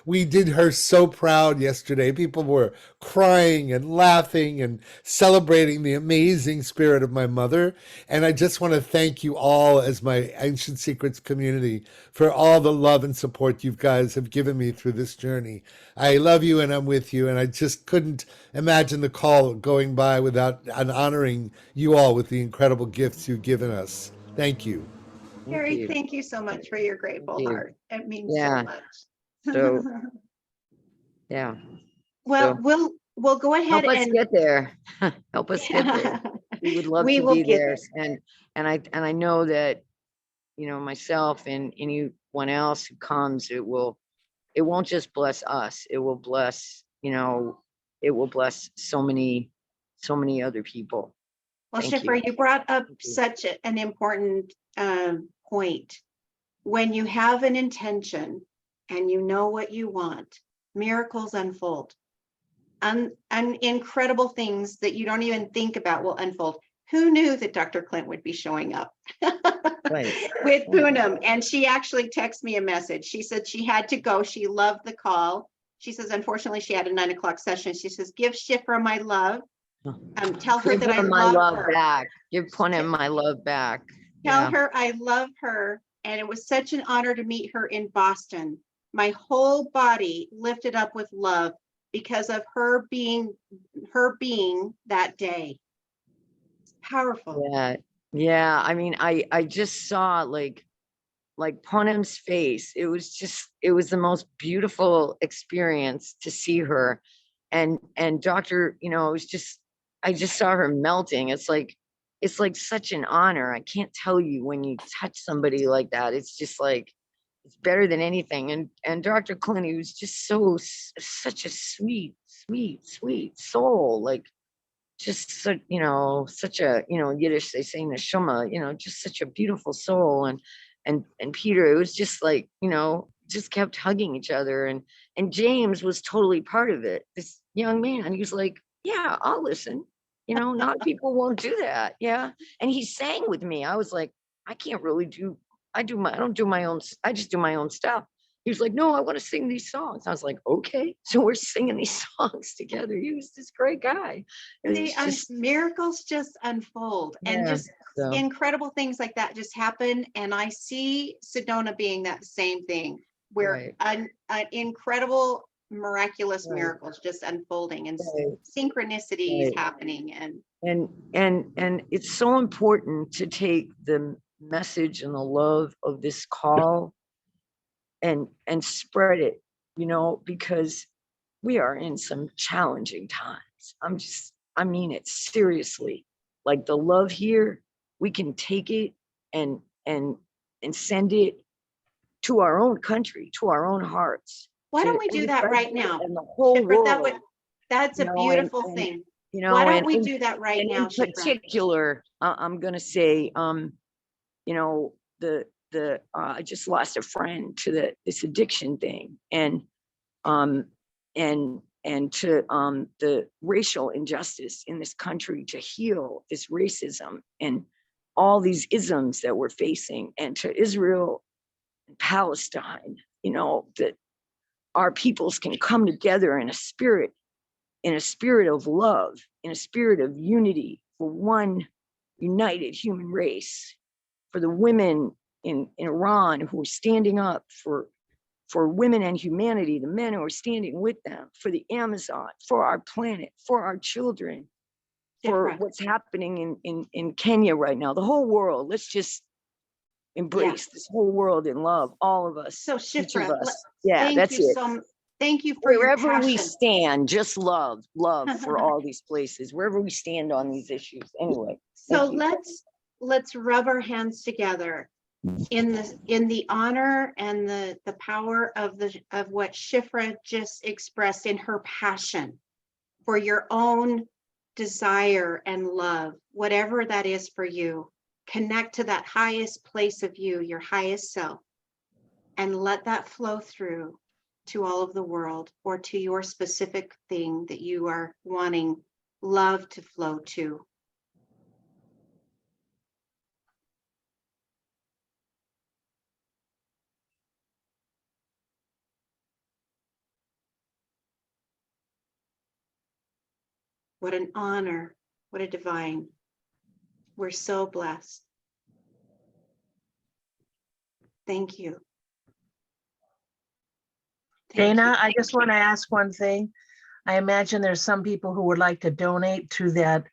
L: we did her so proud yesterday. People were crying and laughing and celebrating the amazing spirit of my mother. And I just want to thank you all as my Ancient Secrets community for all the love and support you guys have given me through this journey. I love you and I'm with you. And I just couldn't imagine the call going by without honoring you all with the incredible gifts you've given us. Thank you.
A: Gary, thank you so much for your grateful heart. It means so much.
I: So, yeah.
A: Well,
I: So,
A: we'll go ahead
I: help us
A: and
I: get there. Help us get there. We would love
A: We
I: to
A: will
I: be
A: get
I: there.
A: there.
I: And I know that, you know, myself and anyone else who comes, it won't just bless us. It will bless, you know, it will bless so many other people.
A: Well,
I: Thank
A: Shifra,
I: you.
A: you brought up
I: Thank you.
A: such an important point. When you have an intention and you know what you want, miracles unfold. And incredible things that you don't even think about will unfold. Who knew that Dr. Clint would be showing up
I: Right.
A: with Poonam? And she actually texted me a message. She said she had to go. She loved the call. She says, unfortunately, she had a 9 o'clock session. She says, give Shifra my love. Tell her
I: Give
A: that I
I: her my
A: love
I: love
A: her.
I: back. Give Poonam my love back.
A: Tell
I: Yeah.
A: her I love her. And it was such an honor to meet her in Boston. My whole body lifted up with love because of her being that day. Powerful.
I: Yeah. Yeah. I mean, I just saw like Poonam's face. It was the most beautiful experience to see her. And Dr., you know, I just saw her melting. It's like such an honor. I can't tell you when you touch somebody like that. It's just like, it's better than anything. And Dr. Clint, he was just such a sweet soul. Like, just so, you know, such a, you know, in Yiddish they say neshama, you know, just such a beautiful soul. And Peter, it was just like, you know, just kept hugging each other. And James was totally part of it. This young man, he was like, yeah, I'll listen. You know, not people won't do that. Yeah. And he sang with me. I was like, I can't really I don't do my own, I just do my own stuff. He was like, no, I want to sing these songs. I was like, okay. So we're singing these songs together. He was this great guy.
A: Miracles just unfold, and
I: Yeah,
A: just
I: so.
A: incredible things like that just happen. And I see Sedona being that same thing, where
I: Right.
A: incredible, miraculous
I: Right.
A: miracles just unfolding, and
I: Right.
A: synchronicities
I: Right.
A: happening.
I: And it's so important to take the message and the love of this call and spread it, you know, because we are in some challenging times. I mean it seriously. Like the love here, we can take it and send it to our own country, to our own hearts.
A: Why don't
I: to
A: we do
I: every
A: that right
I: president
A: now?
I: and the whole
A: Shifra,
I: world.
A: that's
I: You
A: a
I: know,
A: beautiful
I: and
A: thing.
I: you know,
A: Why don't
I: and
A: we
I: in-
A: do that right
I: and
A: now,
I: in
A: Shifra?
I: particular, I'm gonna say, you know, I just lost a friend to this addiction thing, and to the racial injustice in this country, to heal this racism and all these isms that we're facing, and to Israel and Palestine, you know, that our peoples can come together in a spirit of love, in a spirit of unity for one united human race, for the women in Iran who are standing up for women and humanity, the men who are standing with them, for the Amazon, for our planet, for our children, for what's happening in Kenya right now, the whole world. Let's just embrace this whole world in love, all of us,
A: So
I: each of
A: Shifra,
I: us. Yeah,
A: thank
I: that's
A: you
I: it.
A: thank you for your
I: Wherever we
A: passion.
I: stand, just love for all these places, wherever we stand on these issues. Anyway,
A: So
I: thank you.
A: let's rub our hands together in the honor and the power of what Shifra just expressed in her passion for your own desire and love, whatever that is for you. Connect to that highest place of you, your highest self, and let that flow through to all of the world, or to your specific thing that you are wanting love to flow to. What an honor, what a divine. We're so blessed. Thank you.
H: Dana, I just want to ask one thing. I imagine there's some people who would like to donate to that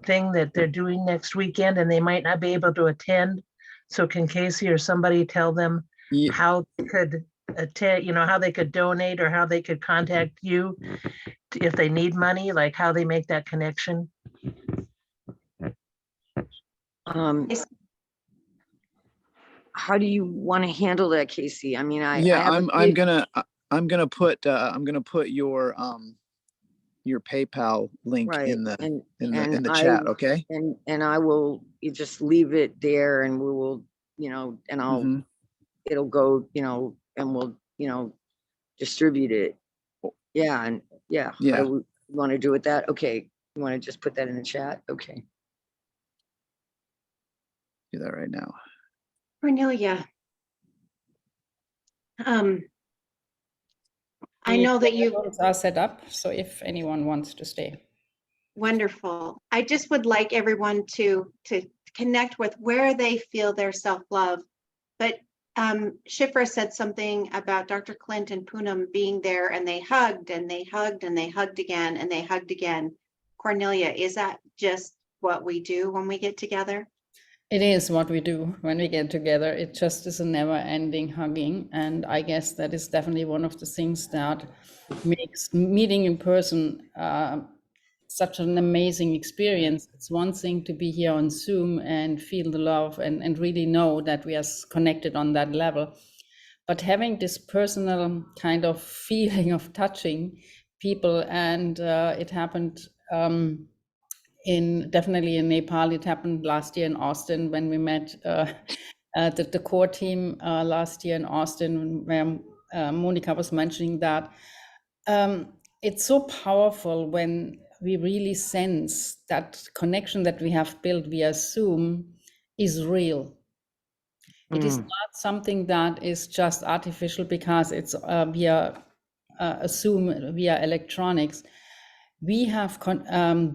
H: thing that they're doing next weekend, and they might not be able to attend. So can Casey or somebody tell them how they could attend, you know, how they could donate, or how they could contact you if they need money, like how they make that connection?
A: Yes.
I: How do you want to handle that, Casey? I mean, I
P: Yeah,
I: have a
P: I'm
I: kid-
P: gonna put your PayPal link
I: right,
P: in the
I: and
P: in the
I: I
P: chat, okay?
I: and I will you just leave it there, and we will, and I'll
P: Mhm.
I: it'll go, and we'll, distribute it. Yeah, and yeah. How
P: Yeah.
I: do we want to do with that? Okay, you want to just put that in the chat? Okay.
P: Do that right now.
A: Cornelia. I know that you
S: are set up, so if anyone wants to stay.
A: Wonderful. I just would like everyone to connect with where they feel their self-love. But Shifra said something about Dr. Clint and Poonam being there, and they hugged and they hugged and they hugged again and they hugged again. Cornelia, is that just what we do when we get together?
S: It is what we do when we get together. It just is a never-ending hugging, and I guess that is definitely one of the things that makes meeting in person such an amazing experience. It's one thing to be here on Zoom and feel the love and really know that we are connected on that level, but having this personal kind of feeling of touching people, and it happened definitely in Nepal. It happened last year in Austin when we met the core team last year in Austin, where Monica was mentioning that. It's so powerful when we really sense that connection that we have built via Zoom is real. It is not something that is just artificial because it's via Zoom, via electronics. We have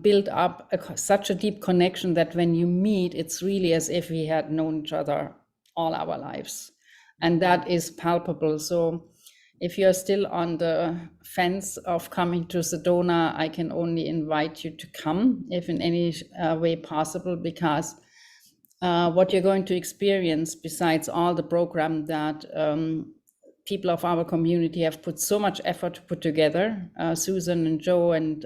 S: built up such a deep connection that when you meet, it's really as if we had known each other all our lives. And that is palpable. So if you're still on the fence of coming to Sedona, I can only invite you to come if in any way possible, because what you're going to experience, besides all the program that people of our community have put so much effort to put together, Susan and Joe and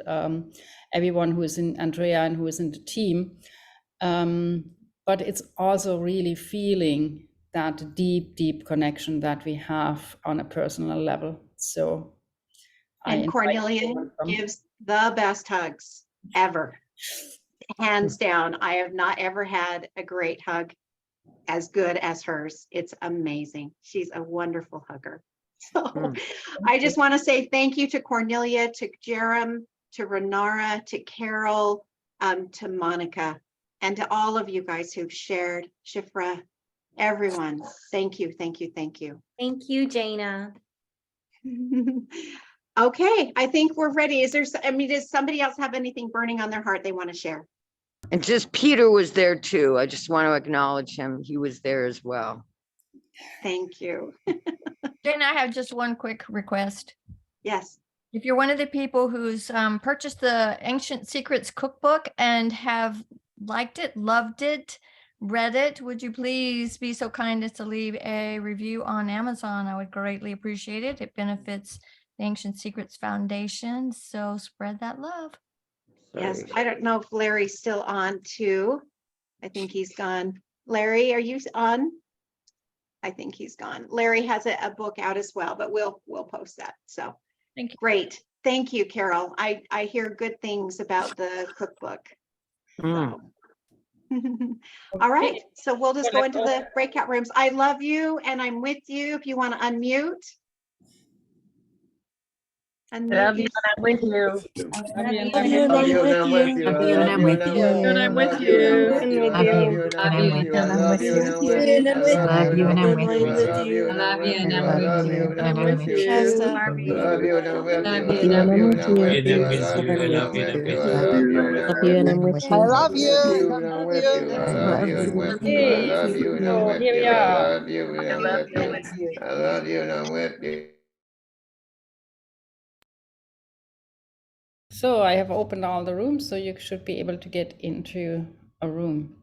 S: everyone who is in Andrea and who is in the team. But it's also really feeling that deep, deep connection that we have on a personal level. So
A: And Cornelia gives the best hugs ever. Hands down. I have not ever had a great hug as good as hers. It's amazing. She's a wonderful hugger. So I just want to say thank you to Cornelia, to Jerem, to Renara, to Carol, to Monica, and to all of you guys who've shared, Shifra, everyone. Thank you, thank you, thank you.
K: Thank you, Jaina.
A: Okay, I think we're ready. Does somebody else have anything burning on their heart they want to share?
I: And just Peter was there too. I just want to acknowledge him. He was there as well.
A: Thank you.
M: Jane, I have just one quick request.
A: Yes.
M: If you're one of the people who's purchased the Ancient Secrets cookbook and have liked it, loved it, read it, would you please be so kind as to leave a review on Amazon? I would greatly appreciate it. It benefits the Ancient Secrets Foundation. So spread that love.
A: Yes, I don't know if Larry's still on too. I think he's gone. Larry, are you on? I think he's gone. Larry has a book out as well, but we'll post that. So
M: thank you.
A: Great. Thank you, Carol. I hear good things about the cookbook. So. All right, so we'll just go into the breakout rooms. I love you and I'm with you. If you want to unmute.
H: Love you and I'm with you.
A: Love you.
H: Love you and I'm with you.
A: And I'm with you.
H: And I'm with you.
A: Love you and I'm with you. Love you and I'm with you. Love you and I'm with you. Love you and I'm with you. Love you and I'm with you. Love you and I'm with you. Love you and I'm with you. Love you and I'm with you. Love you and I'm with you.
E: I love you.
A: I love you. I love you and I'm with you. I love you and I'm with you. I love you and I'm with you. I love you and I'm with you.
S: So I have opened all the rooms, so you should be able to get into a room.